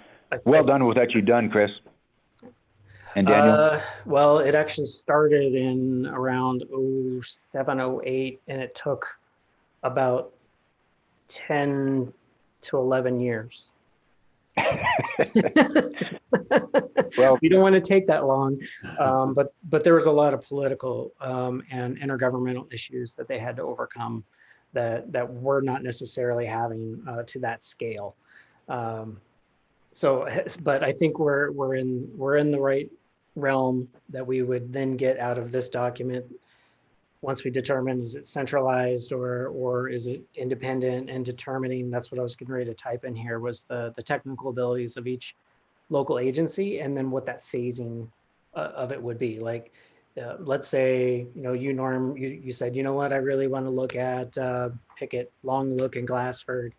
well done with what you've done, Chris. And Daniel? Well, it actually started in around 07, 08, and it took about 10 to 11 years. Well, we don't want to take that long, but there was a lot of political and intergovernmental issues that they had to overcome that we're not necessarily having to that scale. But I think we're in the right realm that we would then get out of this document once we determine, is it centralized or is it independent, and determining, that's what I was getting ready to type in here, was the technical abilities of each local agency, and then what that phasing of it would be. Like, let's say, you, Norm, you said, you know what, I really want to look at Pickett, Long Look, and Glassford,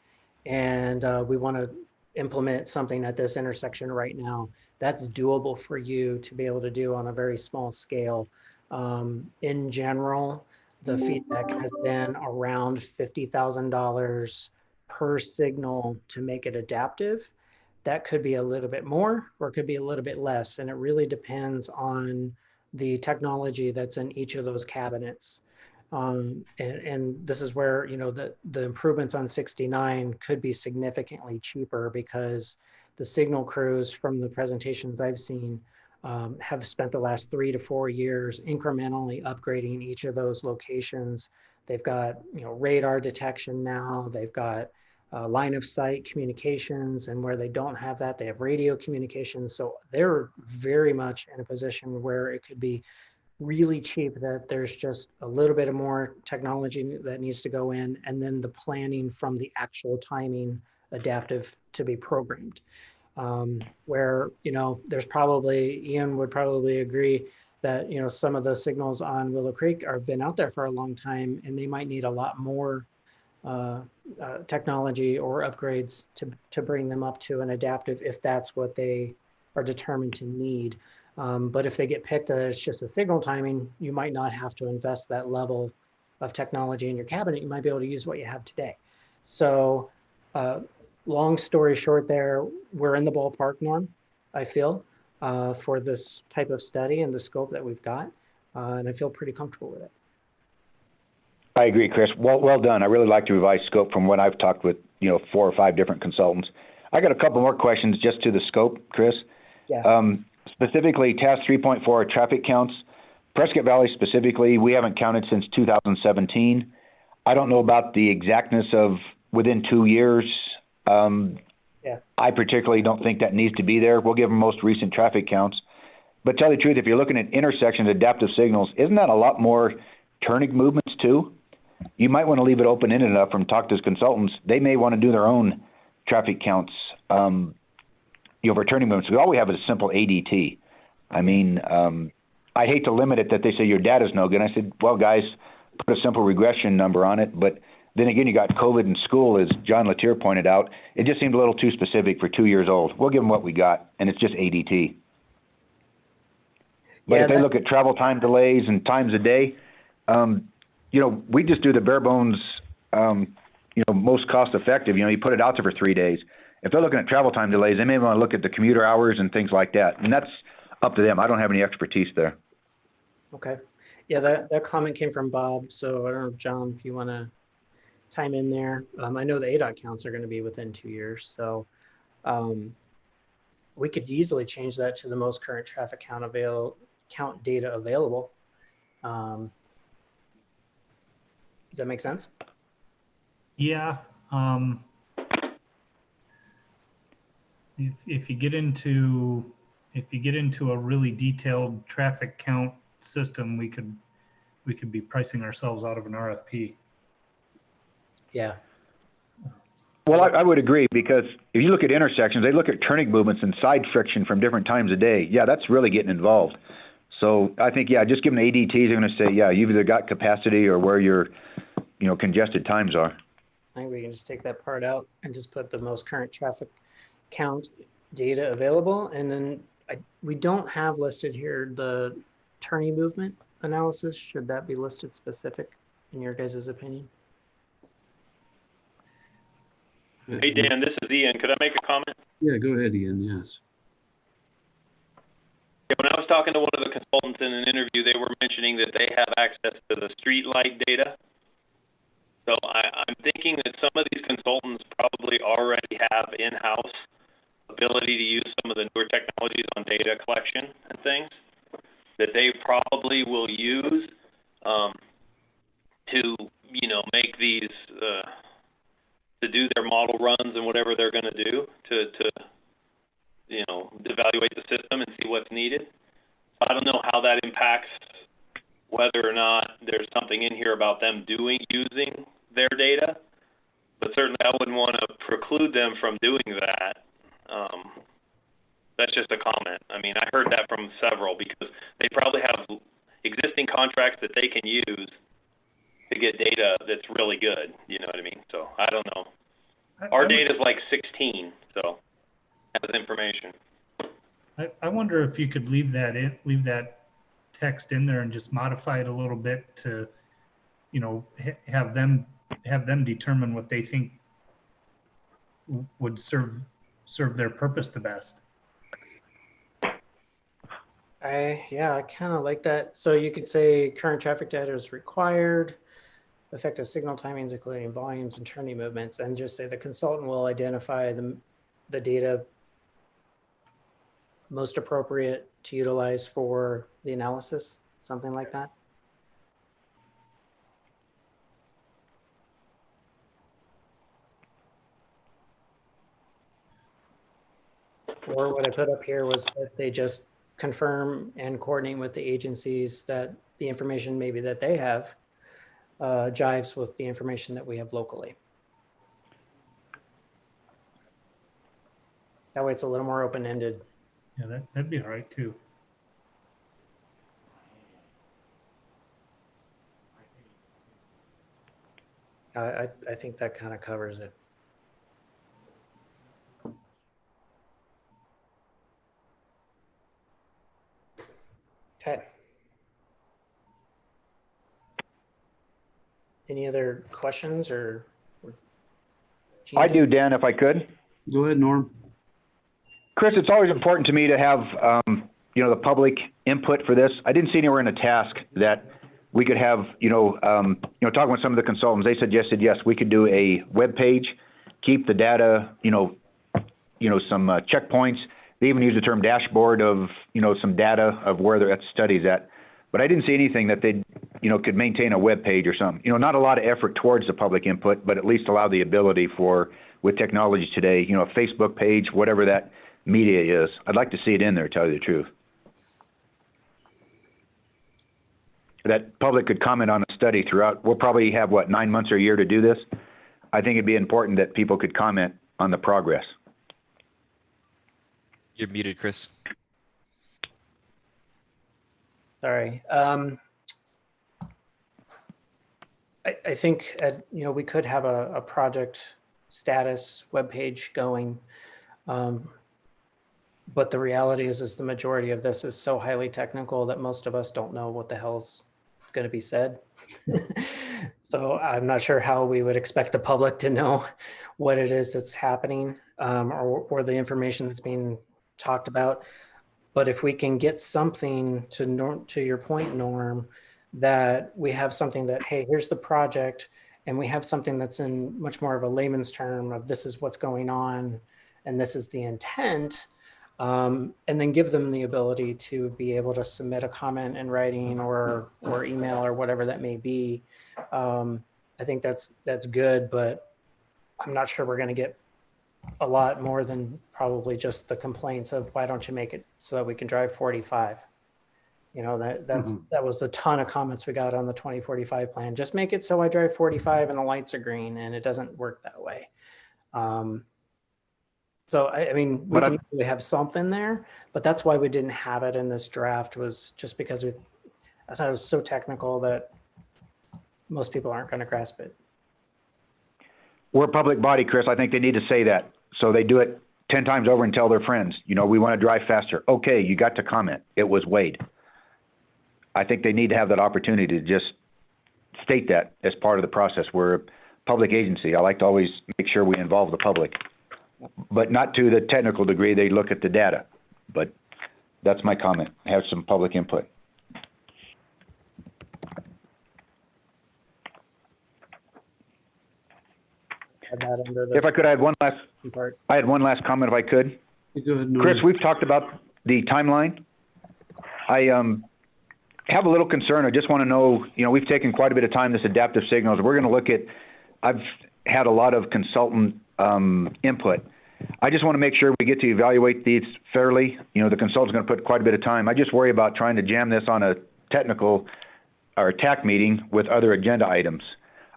and we want to implement something at this intersection right now. That's doable for you to be able to do on a very small scale. In general, the feedback has been around $50,000 per signal to make it adaptive. That could be a little bit more, or it could be a little bit less, and it really depends on the technology that's in each of those cabinets. And this is where, the improvements on 69 could be significantly cheaper, because the signal crews, from the presentations I've seen, have spent the last 3 to 4 years incrementally upgrading each of those locations. They've got, radar detection now. They've got line of sight communications, and where they don't have that, they have radio communications. So they're very much in a position where it could be really cheap, that there's just a little bit of more technology that needs to go in, and then the planning from the actual timing adaptive to be programmed. Where, there's probably, Ian would probably agree that, some of the signals on Willow Creek have been out there for a long time, and they might need a lot more technology or upgrades to bring them up to an adaptive, if that's what they are determined to need. But if they get picked that it's just a signal timing, you might not have to invest that level of technology in your cabinet. You might be able to use what you have today. So long story short there, we're in the ballpark, Norm, I feel, for this type of study and the scope that we've got. And I feel pretty comfortable with it. I agree, Chris. Well done. I really like the revised scope from what I've talked with, 4 or 5 different consultants. I got a couple more questions just to the scope, Chris. Yeah. Specifically, TAS 3.4 traffic counts. Prescott Valley specifically, we haven't counted since 2017. I don't know about the exactness of within 2 years. Yeah. I particularly don't think that needs to be there. We'll give them most recent traffic counts. But tell you the truth, if you're looking at intersections, adaptive signals, isn't that a lot more turning movements too? You might want to leave it open-ended enough from talk to those consultants. They may want to do their own traffic counts, for turning movements. All we have is a simple ADT. I mean, I hate to limit it that they say your data's no good. I said, well, guys, put a simple regression number on it. But then again, you got COVID in school, as John Latier pointed out. It just seemed a little too specific for 2 years old. We'll give them what we got, and it's just ADT. But if they look at travel time delays and times a day, we just do the bare bones, most cost effective. You put it out there for 3 days. If they're looking at travel time delays, they may want to look at the commuter hours and things like that. And that's up to them. I don't have any expertise there. Okay. Yeah, that comment came from Bob. So I don't know, John, if you want to time in there. I know the ADOT counts are going to be within 2 years, so we could easily change that to the most current traffic count data available. Does that make sense? Yeah. If you get into a really detailed traffic count system, we could be pricing ourselves out of an RFP. Yeah. Well, I would agree, because if you look at intersections, they look at turning movements and side friction from different times of day. Yeah, that's really getting involved. So I think, yeah, just giving ADTs, they're going to say, yeah, you've either got capacity or where your, congested times are. I think we can just take that part out and just put the most current traffic count data available. And then we don't have listed here the turning movement analysis. Should that be listed specific in your guys' opinion? Hey, Dan, this is Ian. Could I make a comment? Yeah, go ahead, Ian. Yes. Yeah, when I was talking to one of the consultants in an interview, they were mentioning that they have access to the street light data. So I'm thinking that some of these consultants probably already have in-house ability to use some of the newer technologies on data collection and things that they probably will use to, make these, to do their model runs and whatever they're going to do to evaluate the system and see what's needed. I don't know how that impacts whether or not there's something in here about them using their data, but certainly I wouldn't want to preclude them from doing that. That's just a comment. I mean, I heard that from several because they probably have existing contracts that they can use to get data that's really good. You know what I mean? So I don't know. Our data is like 16, so has information. I wonder if you could leave that text in there and just modify it a little bit to, have them determine what they think would serve their purpose the best. I kind of like that. So you could say current traffic data is required, effective signal timings, including volumes and turning movements, and just say the consultant will identify the data most appropriate to utilize for the analysis, something like that. Or what I put up here was that they just confirm and coordinate with the agencies that the information maybe that they have jives with the information that we have locally. That way it's a little more open-ended. Yeah, that'd be all right too. I think that kind of covers it. Okay. Any other questions or I do, Dan, if I could. Go ahead, Norm. Chris, it's always important to me to have, the public input for this. I didn't see anywhere in the task that we could have, talking with some of the consultants, they suggested, yes, we could do a web page, keep the data, some checkpoints. They even use the term dashboard of, some data of where that study's at. But I didn't see anything that they, could maintain a web page or something. Not a lot of effort towards the public input, but at least allow the ability for, with technology today, a Facebook page, whatever that media is. I'd like to see it in there, tell you the truth. That public could comment on a study throughout. We'll probably have, 9 months or a year to do this. I think it'd be important that people could comment on the progress. You're muted, Chris. Sorry. I think, we could have a project status webpage going. But the reality is the majority of this is so highly technical that most of us don't know what the hell's going to be said. So I'm not sure how we would expect the public to know what it is that's happening or the information that's being talked about. But if we can get something to your point, Norm, that we have something that, hey, here's the project and we have something that's in much more of a layman's term of this is what's going on and this is the intent, and then give them the ability to be able to submit a comment in writing or email or whatever that may be. I think that's good, but I'm not sure we're going to get a lot more than probably just the complaints of why don't you make it so that we can drive 45. You know, that was a ton of comments we got on the 2045 plan. Just make it so I drive 45 and the lights are green, and it doesn't work that way. So I mean, we can usually have something there, but that's why we didn't have it in this draft, was just because I thought it was so technical that most people aren't going to grasp it. We're a public body, Chris. I think they need to say that. So they do it 10 times over and tell their friends, you know, we want to drive faster. Okay, you got to comment. It was Wade. I think they need to have that opportunity to just state that as part of the process. We're a public agency. I like to always make sure we involve the public, but not to the technical degree. They look at the data, but that's my comment. Have some public input. If I could, I had one last comment, if I could. Go ahead, Chris, we've talked about the timeline. I have a little concern. I just want to know, you know, we've taken quite a bit of time, this adaptive signals. We're going to look at, I've had a lot of consultant input. I just want to make sure we get to evaluate these fairly. You know, the consultant's going to put quite a bit of time. I just worry about trying to jam this on a technical or a TAC meeting with other agenda items.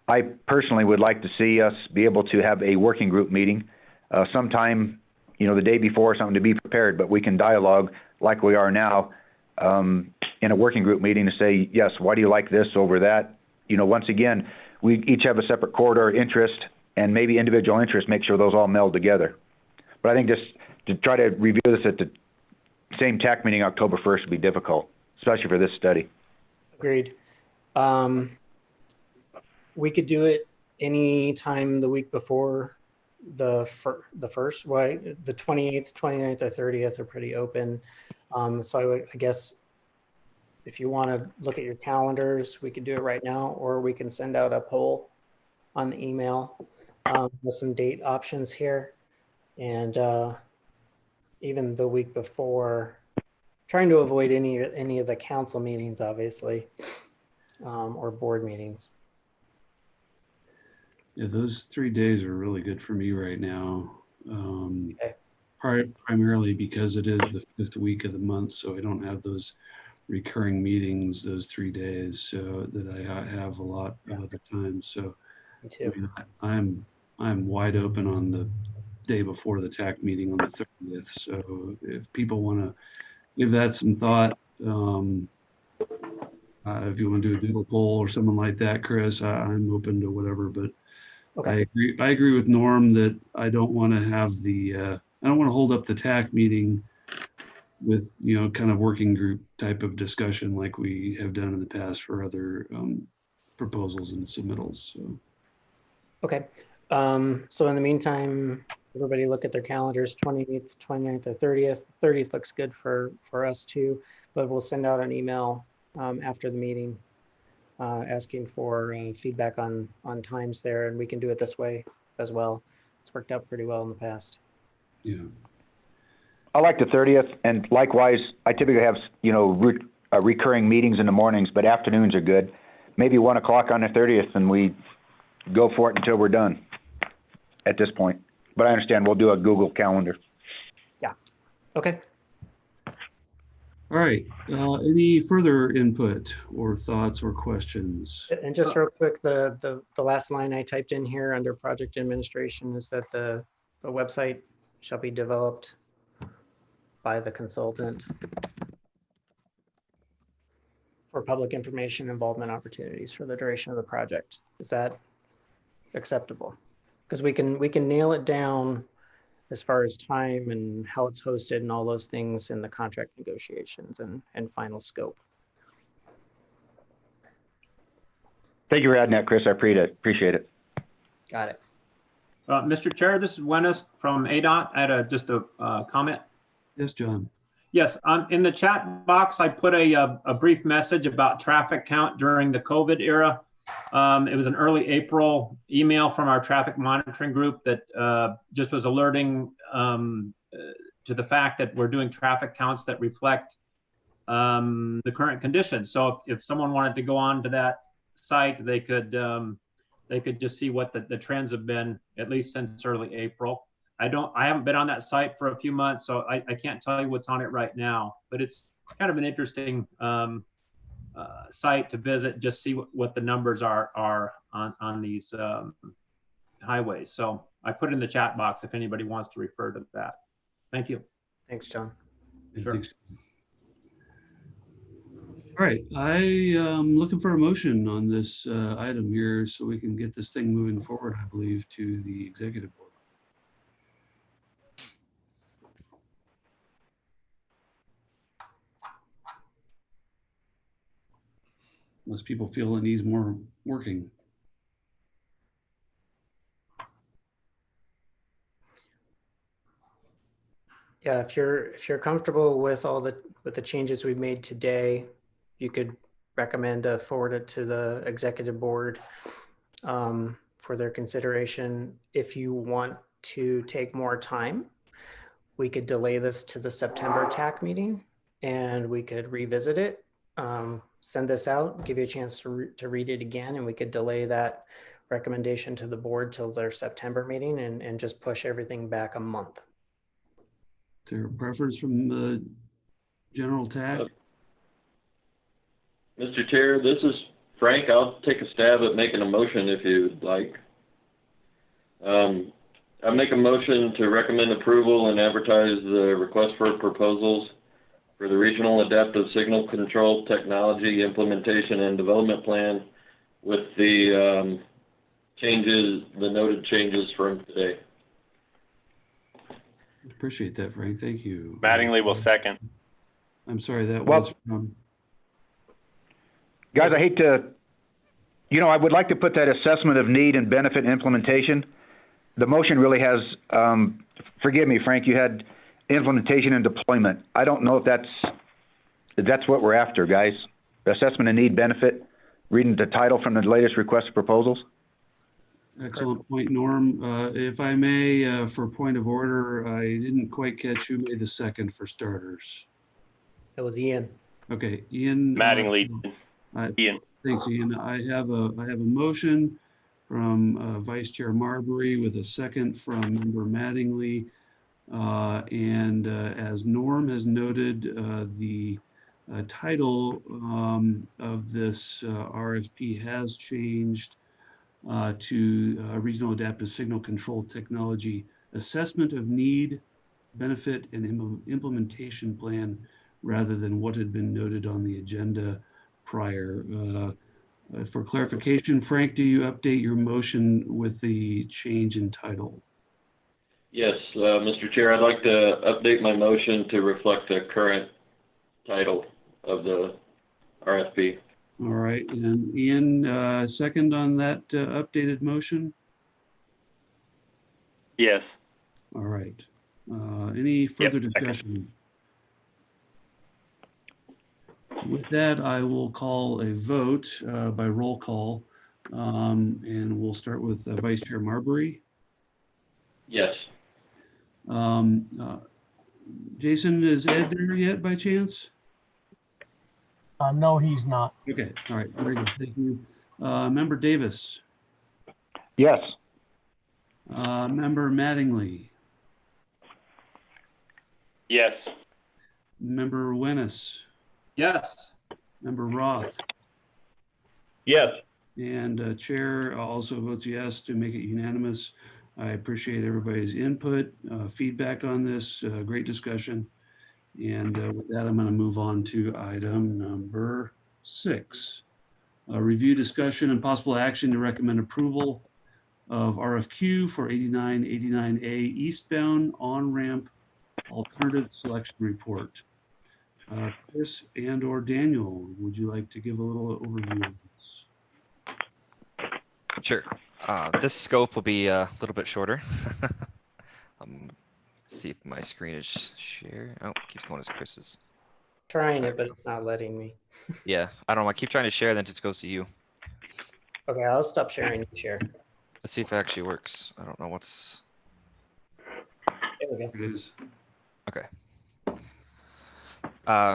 I personally would like to see us be able to have a working group meeting sometime, you know, the day before, something to be prepared, but we can dialogue like we are now in a working group meeting to say, yes, why do you like this over that? You know, once again, we each have a separate corridor interest and maybe individual interests, make sure those all meld together. But I think just to try to review this at the same TAC meeting October 1st would be difficult, especially for this study. Agreed. We could do it any time the week before the first. Why the 28th, 29th, or 30th are pretty open. So I guess if you want to look at your calendars, we could do it right now, or we can send out a poll on the email with some date options here. And even the week before, trying to avoid any of the council meetings, obviously, or board meetings. Yeah, those 3 days are really good for me right now. Primarily because it is the 5th week of the month, so I don't have those recurring meetings those 3 days, so that I have a lot of other times. So me too. I mean, I'm wide open on the day before the TAC meeting on the 30th. So if people want to give that some thought, if you want to do a doodle poll or something like that, Chris, I'm open to whatever. But okay. I agree with Norm that I don't want to have I don't want to hold up the TAC meeting with, you know, kind of working group type of discussion like we have done in the past for other proposals and submittals. So. Okay. So in the meantime, everybody look at their calendars, 28th, 29th, or 30th. 30th looks good for us too, but we'll send out an email after the meeting asking for feedback on times there, and we can do it this way as well. It's worked out pretty well in the past. Yeah. I like the 30th, and likewise, I typically have, you know, recurring meetings in the mornings, but afternoons are good. Maybe 1 o'clock on the 30th, and we go for it until we're done at this point. But I understand we'll do a Google Calendar. Yeah. Okay. All right. Any further input or thoughts or questions? And just real quick, the last line I typed in here under project administration is that the website shall be developed by the consultant for public information involvement opportunities for the duration of the project. Is that acceptable? Because we can nail it down as far as time and how it's hosted and all those things in the contract negotiations and final scope. Thank you for adding that, Chris. I appreciate it. Got it. Mr. Chair, this is Wennis from ADOT. I had just a comment. Yes, John. Yes, in the chat box, I put a brief message about traffic count during the COVID era. It was an early April email from our traffic monitoring group that just was alerting to the fact that we're doing traffic counts that reflect the current conditions. So if someone wanted to go on to that site, they could just see what the trends have been, at least since early April. I haven't been on that site for a few months, so I can't tell you what's on it right now, but it's kind of an interesting site to visit, just see what the numbers are on these highways. So I put it in the chat box if anybody wants to refer to that. Thank you. Thanks, John. Sure. Thanks. All right, I am looking for a motion on this item here so we can get this thing moving forward, I believe, to the executive board. Unless people feel it needs more working. Yeah, if you're comfortable with all the changes we've made today, you could recommend to forward it to the executive board for their consideration. If you want to take more time, we could delay this to the September TAC meeting and we could revisit it, send this out, give you a chance to read it again, and we could delay that recommendation to the board till their September meeting and just push everything back a month. Is there a preference from the general TAC? Mr. Chair, this is Frank. I'll take a stab at making a motion if you'd like. I make a motion to recommend approval and advertise the request for proposals for the Regional Adaptive Signal Control Technology Implementation and Development Plan with the the noted changes from today. Appreciate that, Frank. Thank you. Mattingly will second. I'm sorry, that was from... Guys, I hate to, I would like to put that assessment of need and benefit implementation. The motion really has, forgive me, Frank, you had implementation and deployment. I don't know if that's what we're after, guys. Assessment of need, benefit, reading the title from the latest request for proposals. Excellent point, Norm. If I may, for point of order, I didn't quite catch who made the second for starters. That was Ian. Okay, Ian. Mattingly. Ian. Thanks, Ian. I have a motion from Vice Chair Marbury with a second from Member Mattingly. And as Norm has noted, the title of this RFP has changed to Regional Adaptive Signal Control Technology Assessment of Need, Benefit, and Implementation Plan, rather than what had been noted on the agenda prior. For clarification, Frank, do you update your motion with the change in title? Yes, Mr. Chair, I'd like to update my motion to reflect the current title of the RFP. All right, and Ian, second on that updated motion? Yes. All right. Any further discussion? With that, I will call a vote by roll call, and we'll start with Vice Chair Marbury. Yes. Jason, is Ed there yet by chance? No, he's not. Okay, all right, very good, thank you. Member Davis? Yes. Member Mattingly? Yes. Member Wennis? Yes. Member Roth? Yes. And Chair also votes yes to make it unanimous. I appreciate everybody's input, feedback on this, great discussion. And with that, I'm going to move on to item number 6. Review, discussion, and possible action to recommend approval of RFQ for 8989A eastbound on-ramp alternative selection report. Chris and/or Daniel, would you like to give a little overview of this? Sure. This scope will be a little bit shorter. See if my screen is shared. Oh, it keeps going as Chris's. Trying it, but it's not letting me. Yeah, I don't know. I keep trying to share, then it just goes to you. Okay, I'll stop sharing. You share. Let's see if it actually works. I don't know what's. There we go. It is. Okay.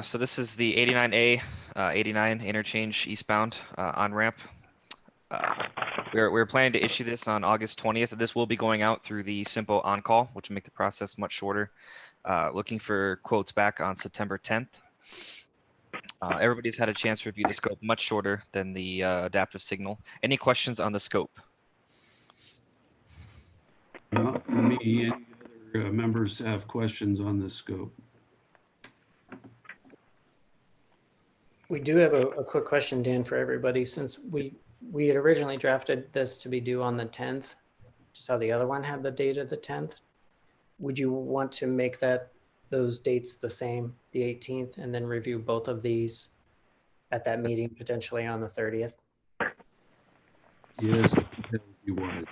So this is the 89A, 89 interchange eastbound on ramp. We're planning to issue this on August 20th. This will be going out through the CYMPO on-call, which will make the process much shorter. Looking for quotes back on September 10th. Everybody's had a chance to review the scope, much shorter than the adaptive signal. Any questions on the scope? Not for me. Any other members have questions on this scope? We do have a quick question, Dan, for everybody. Since we had originally drafted this to be due on the 10th, just how the other one had the date of the 10th, would you want to make those dates the same, the 18th, and then review both of these at that meeting potentially on the 30th? Yes, that would be wise.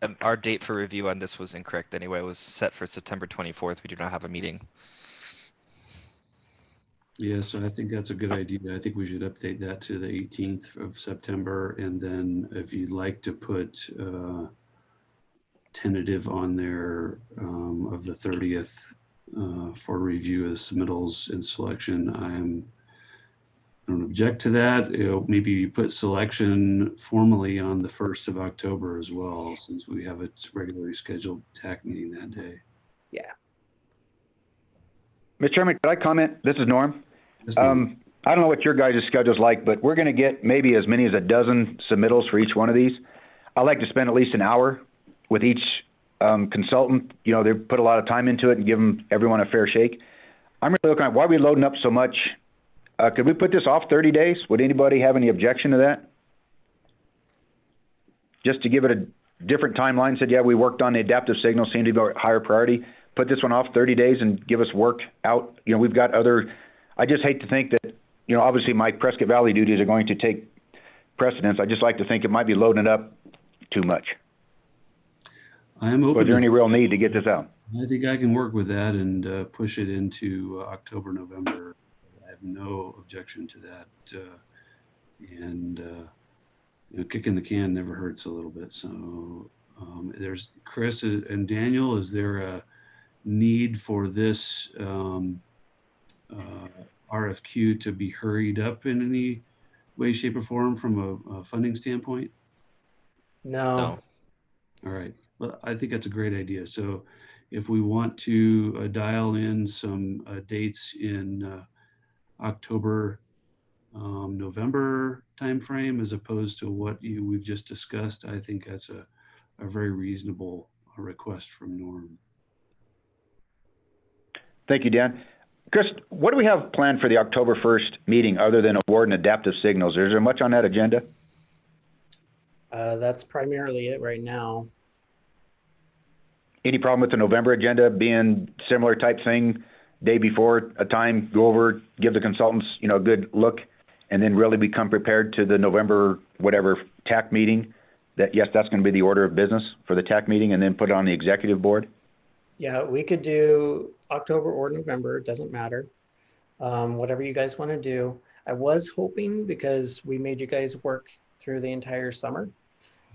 And our date for review on this was incorrect anyway. It was set for September 24th. We do not have a meeting. Yes, I think that's a good idea. I think we should update that to the 18th of September. And then if you'd like to put tentative on there of the 30th for review of submittals and selection, I don't object to that. Maybe you put selection formally on the 1st of October as well, since we have a regularly scheduled TAC meeting that day. Yeah. Mr. Chairman, could I comment? This is Norm. Yes, Norm. I don't know what your guys' schedule's like, but we're going to get maybe as many as a dozen submittals for each one of these. I like to spend at least an hour with each consultant. You know, they put a lot of time into it and give everyone a fair shake. I'm really looking at why are we loading up so much? Could we put this off 30 days? Would anybody have any objection to that? Just to give it a different timeline, said, yeah, we worked on the adaptive signal, seemed to be a higher priority. Put this one off 30 days and give us work out. You know, we've got other, I just hate to think that, you know, obviously my Prescott Valley duties are going to take precedence. I just like to think it might be loading it up too much. I am open. Is there any real need to get this out? I think I can work with that and push it into October, November. I have no objection to that. And you know, kicking the can never hurts a little bit. So there's Chris and Daniel, is there a need for this RFQ to be hurried up in any way, shape, or form from a funding standpoint? No. All right. Well, I think that's a great idea. So if we want to dial in some dates in October, November timeframe, as opposed to what we've just discussed, I think that's a very reasonable request from Norm. Thank you, Dan. Chris, what do we have planned for the October 1st meeting other than award and adaptive signals? Is there much on that agenda? That's primarily it right now. Any problem with the November agenda being similar type thing, day before a time, go over, give the consultants, you know, a good look, and then really become prepared to the November, whatever, TAC meeting? That, yes, that's going to be the order of business for the TAC meeting, and then put it on the executive board? Yeah, we could do October or November, it doesn't matter. Whatever you guys want to do. I was hoping, because we made you guys work through the entire summer,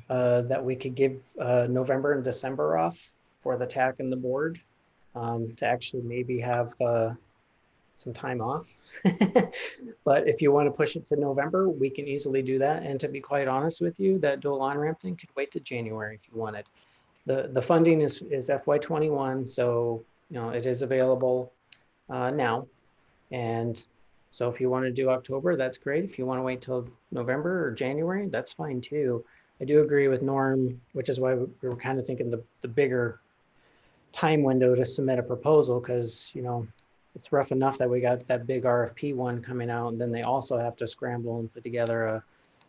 that we could give November and December off for the TAC and the board, to actually maybe have some time off. But if you want to push it to November, we can easily do that. And to be quite honest with you, that dual on-ramp thing could wait to January if you wanted. The funding is FY21, so you know it is available now. And so if you want to do October, that's great. If you want to wait till November or January, that's fine too. I do agree with Norm, which is why we were kind of thinking the bigger time window to submit a proposal, because you know it's rough enough that we got that big RFP one coming out, and then they also have to scramble and put together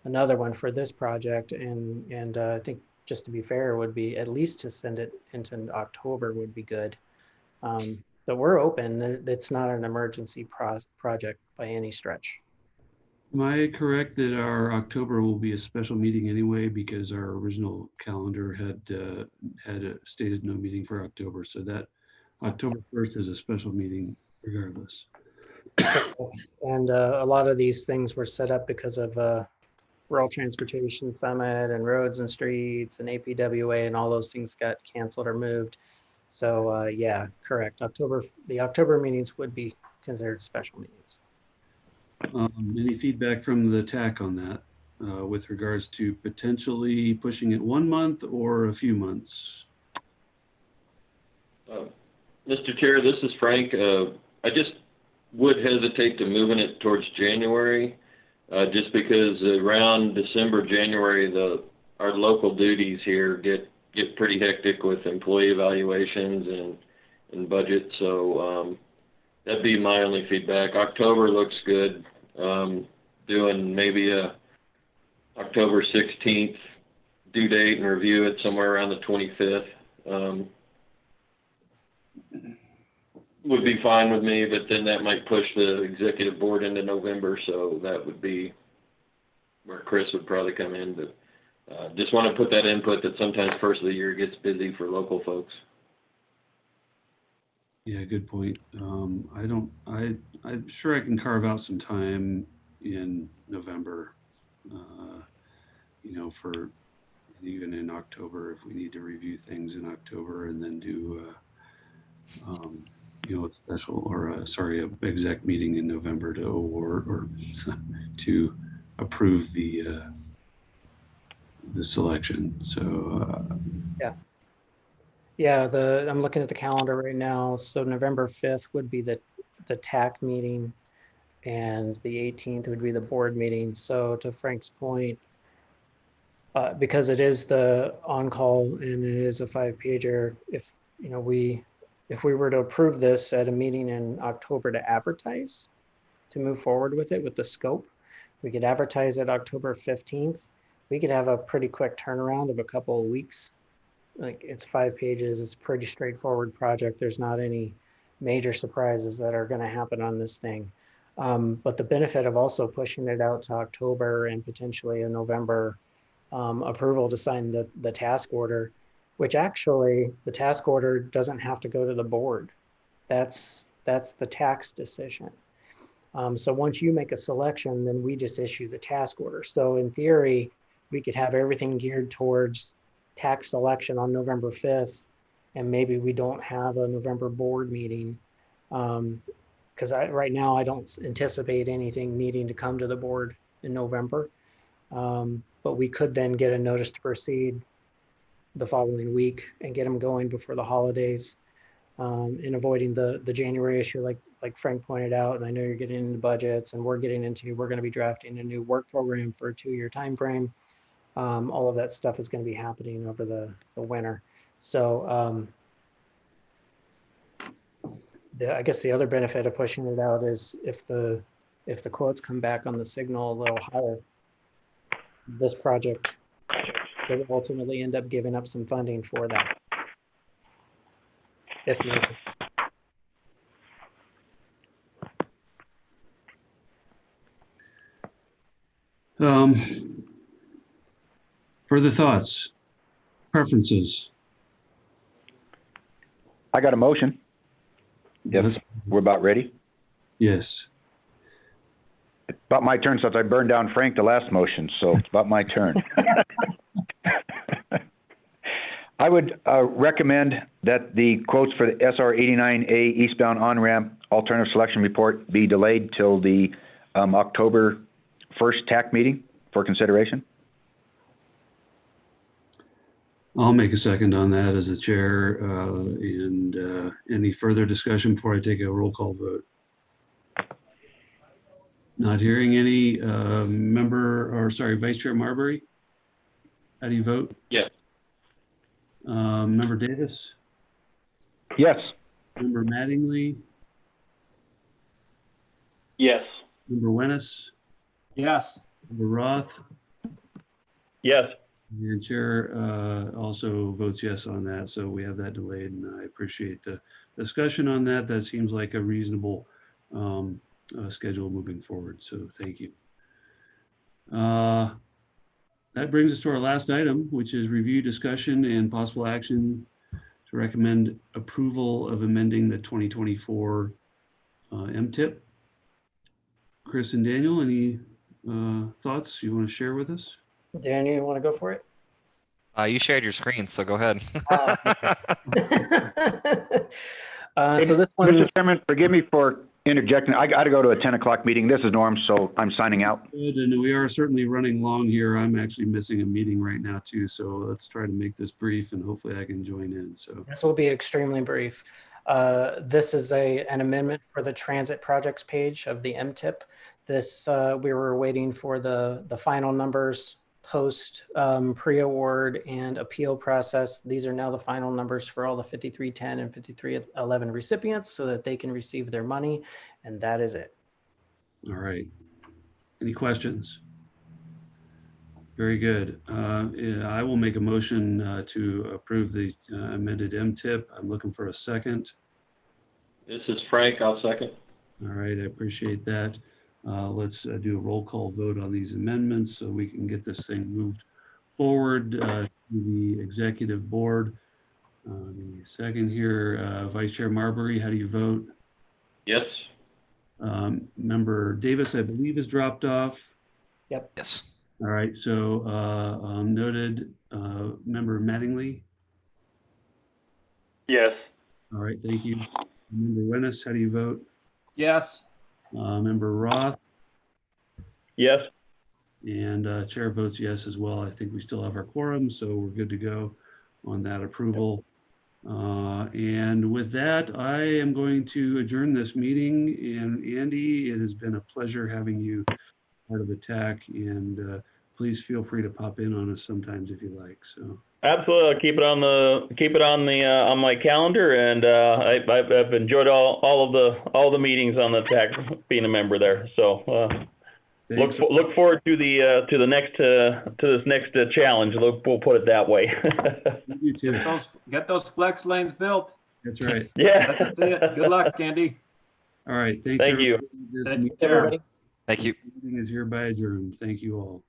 another one for this project. And I think, just to be fair, would be at least to send it into October would be good. But we're open. It's not an emergency project by any stretch. Am I correct that our October will be a special meeting anyway, because our original calendar had stated no meeting for October, so that October 1st is a special meeting regardless. And a lot of these things were set up because of Rural Transportation Summit and Roads and Streets and APWA and all those things got canceled or moved. So yeah, correct. The October meetings would be considered special meetings. Any feedback from the TAC on that with regards to potentially pushing it 1 month or a few months? Mr. Chair, this is Frank. I just would hesitate to moving it towards January, just because around December, January, our local duties here get pretty hectic with employee evaluations and budget. So that'd be my only feedback. October looks good. Doing maybe a October 16th due date and review it somewhere around the 25th. Would be fine with me, but then that might push the executive board into November, so that would be where Chris would probably come in. But just want to put that input that sometimes first of the year gets busy for local folks. Yeah, good point. I'm sure I can carve out some time in November, you know, for even in October if we need to review things in October and then do, you know, a special or sorry, a exec meeting in November to award or to approve the selection. So yeah, I'm looking at the calendar right now. So November 5th would be the TAC meeting, and the 18th would be the board meeting. So to Frank's point, because it is the on-call and it is a 5-pager, if you know if we were to approve this at a meeting in October to advertise, to move forward with it with the scope, we could advertise it October 15th. We could have a pretty quick turnaround of a couple of weeks. Like it's 5 pages, it's a pretty straightforward project. There's not any major surprises that are going to happen on this thing. But the benefit of also pushing it out to October and potentially a November approval to sign the task order, which actually the task order doesn't have to go to the board. That's the tax decision. So once you make a selection, then we just issue the task order. So in theory, we could have everything geared towards tax selection on November 5th, and maybe we don't have a November board meeting. Because right now I don't anticipate anything needing to come to the board in November. But we could then get a notice to proceed the following week and get them going before the holidays, and avoiding the January issue like Frank pointed out. And I know you're getting into budgets and we're going to be drafting a new work program for a 2-year time frame. All of that stuff is going to be happening over the winter. So I guess the other benefit of pushing it out is if the quotes come back on the signal a little higher, this project will ultimately end up giving up some funding for that, if needed. Further thoughts, preferences? I got a motion. Yes, we're about ready. Yes. It's about my turn since I burned down Frank the last motion, so it's about my turn. I would recommend that the quotes for the SR 89A eastbound on-ramp alternative selection report be delayed till the October 1st TAC meeting for consideration. I'll make a second on that as the chair. And any further discussion before I take a roll call vote? Not hearing any. Vice Chair Marbury, how do you vote? Yes. Member Davis? Yes. Member Mattingly? Yes. Member Wennis? Yes. Member Roth? Yes. And Chair also votes yes on that, so we have that delayed, and I appreciate the discussion on that. That seems like a reasonable schedule moving forward, so thank you. That brings us to our last item, which is review, discussion, and possible action to recommend approval of amending the 2024 MTIP. Chris and Daniel, any thoughts you want to share with us? Dan, you want to go for it? You shared your screen, so go ahead. So this one, Mr. Chairman, forgive me for interjecting. I got to go to a 10 o'clock meeting. This is Norm, so I'm signing out. Good, and we are certainly running long here. I'm actually missing a meeting right now too, so let's try to make this brief and hopefully I can join in. So this will be extremely brief. This is an amendment for the transit projects page of the MTIP. This, we were waiting for the final numbers post pre-award and appeal process. These are now the final numbers for all the 5310 and 5311 recipients so that they can receive their money. And that is it. all right. Any questions? Very good. Yeah, I will make a motion to approve the amended MTIP. I'm looking for a second. This is Frank, I'll second. All right, I appreciate that. Let's do a roll call vote on these amendments so we can get this thing moved forward to the executive board. Give me a second here. Vice Chair Marbury, how do you vote? Yes. Member Davis, I believe, is dropped off. Yep. Yes. All right, so noted. Member Mattingly? Yes. All right, thank you. Member Wennis, how do you vote? Yes. Member Roth? Yes. And chair votes yes as well. I think we still have our quorum, so we're good to go on that approval. And with that, I am going to adjourn this meeting. And Andy, it has been a pleasure having you part of the TAC, and please feel free to pop in on us sometimes if you like. So Absolutely. I'll keep it on my calendar, and I've enjoyed all the meetings on the TAC, being a member there. So look forward to this next challenge. We'll put it that way. You too. Get those flex lanes built. That's right. Yeah. That's it. Good luck, Andy. All right. Thanks. Thank you. This Take meeting care. Everybody. Thank you. is hereby adjourned. Thank you all.